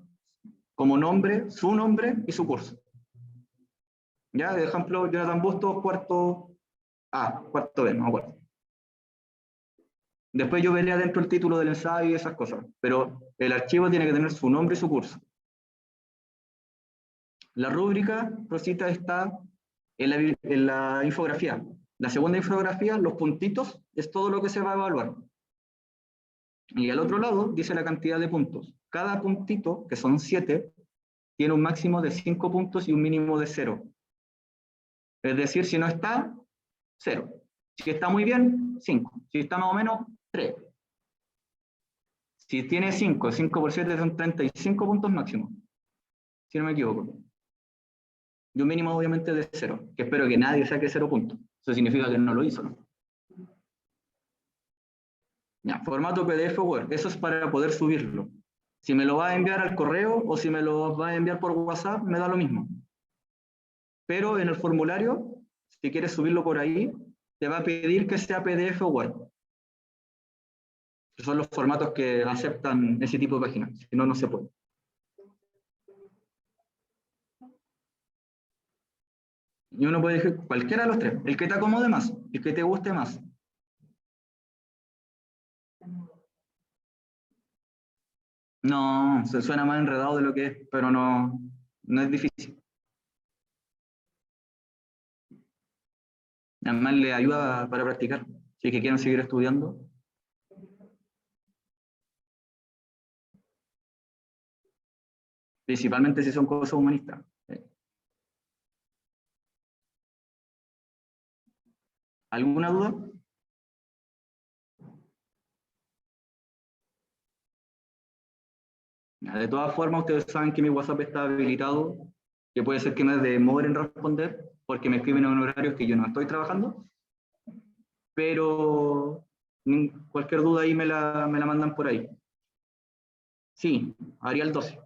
A: como nombre, su nombre y su curso. Ya, de ejemplo, Jonathan Bustos, cuarto B, no me acuerdo. Después yo veré adentro el título del ensayo y esas cosas, pero el archivo tiene que tener su nombre y su curso. La rúbrica, Rosita, está en la infografía. La segunda infografía, los puntitos, es todo lo que se va a evaluar. Y al otro lado dice la cantidad de puntos. Cada puntito, que son 7, tiene un máximo de 5 puntos y un mínimo de 0. Es decir, si no está, 0. Si está muy bien, 5. Si está más o menos, 3. Si tiene 5 por 7 son 35 puntos máximos. Si no me equivoco. Y un mínimo obviamente de 0. Que espero que nadie saque 0 puntos. Eso significa que no lo hizo, ¿no? Ya, formato PDF o Word. Eso es para poder subirlo. Si me lo va a enviar al correo o si me lo va a enviar por WhatsApp, me da lo mismo. Pero en el formulario, si quieres subirlo por ahí, te va a pedir que sea PDF o Word. Son los formatos que aceptan ese tipo de páginas, si no, no se puede. Y uno puede elegir cualquiera de los tres, el que te acomode más, el que te guste más. No, se suena más enredado de lo que es, pero no es difícil. Además le ayuda para practicar, si es que quieren seguir estudiando. Principalmente si son cosas humanistas. ¿Alguna duda? De todas formas, ustedes saben que mi WhatsApp está habilitado, que puede ser que me demore en responder, porque me escriben en horarios que yo no estoy trabajando, pero cualquier duda ahí me la mandan por ahí. Sí, Arial 12.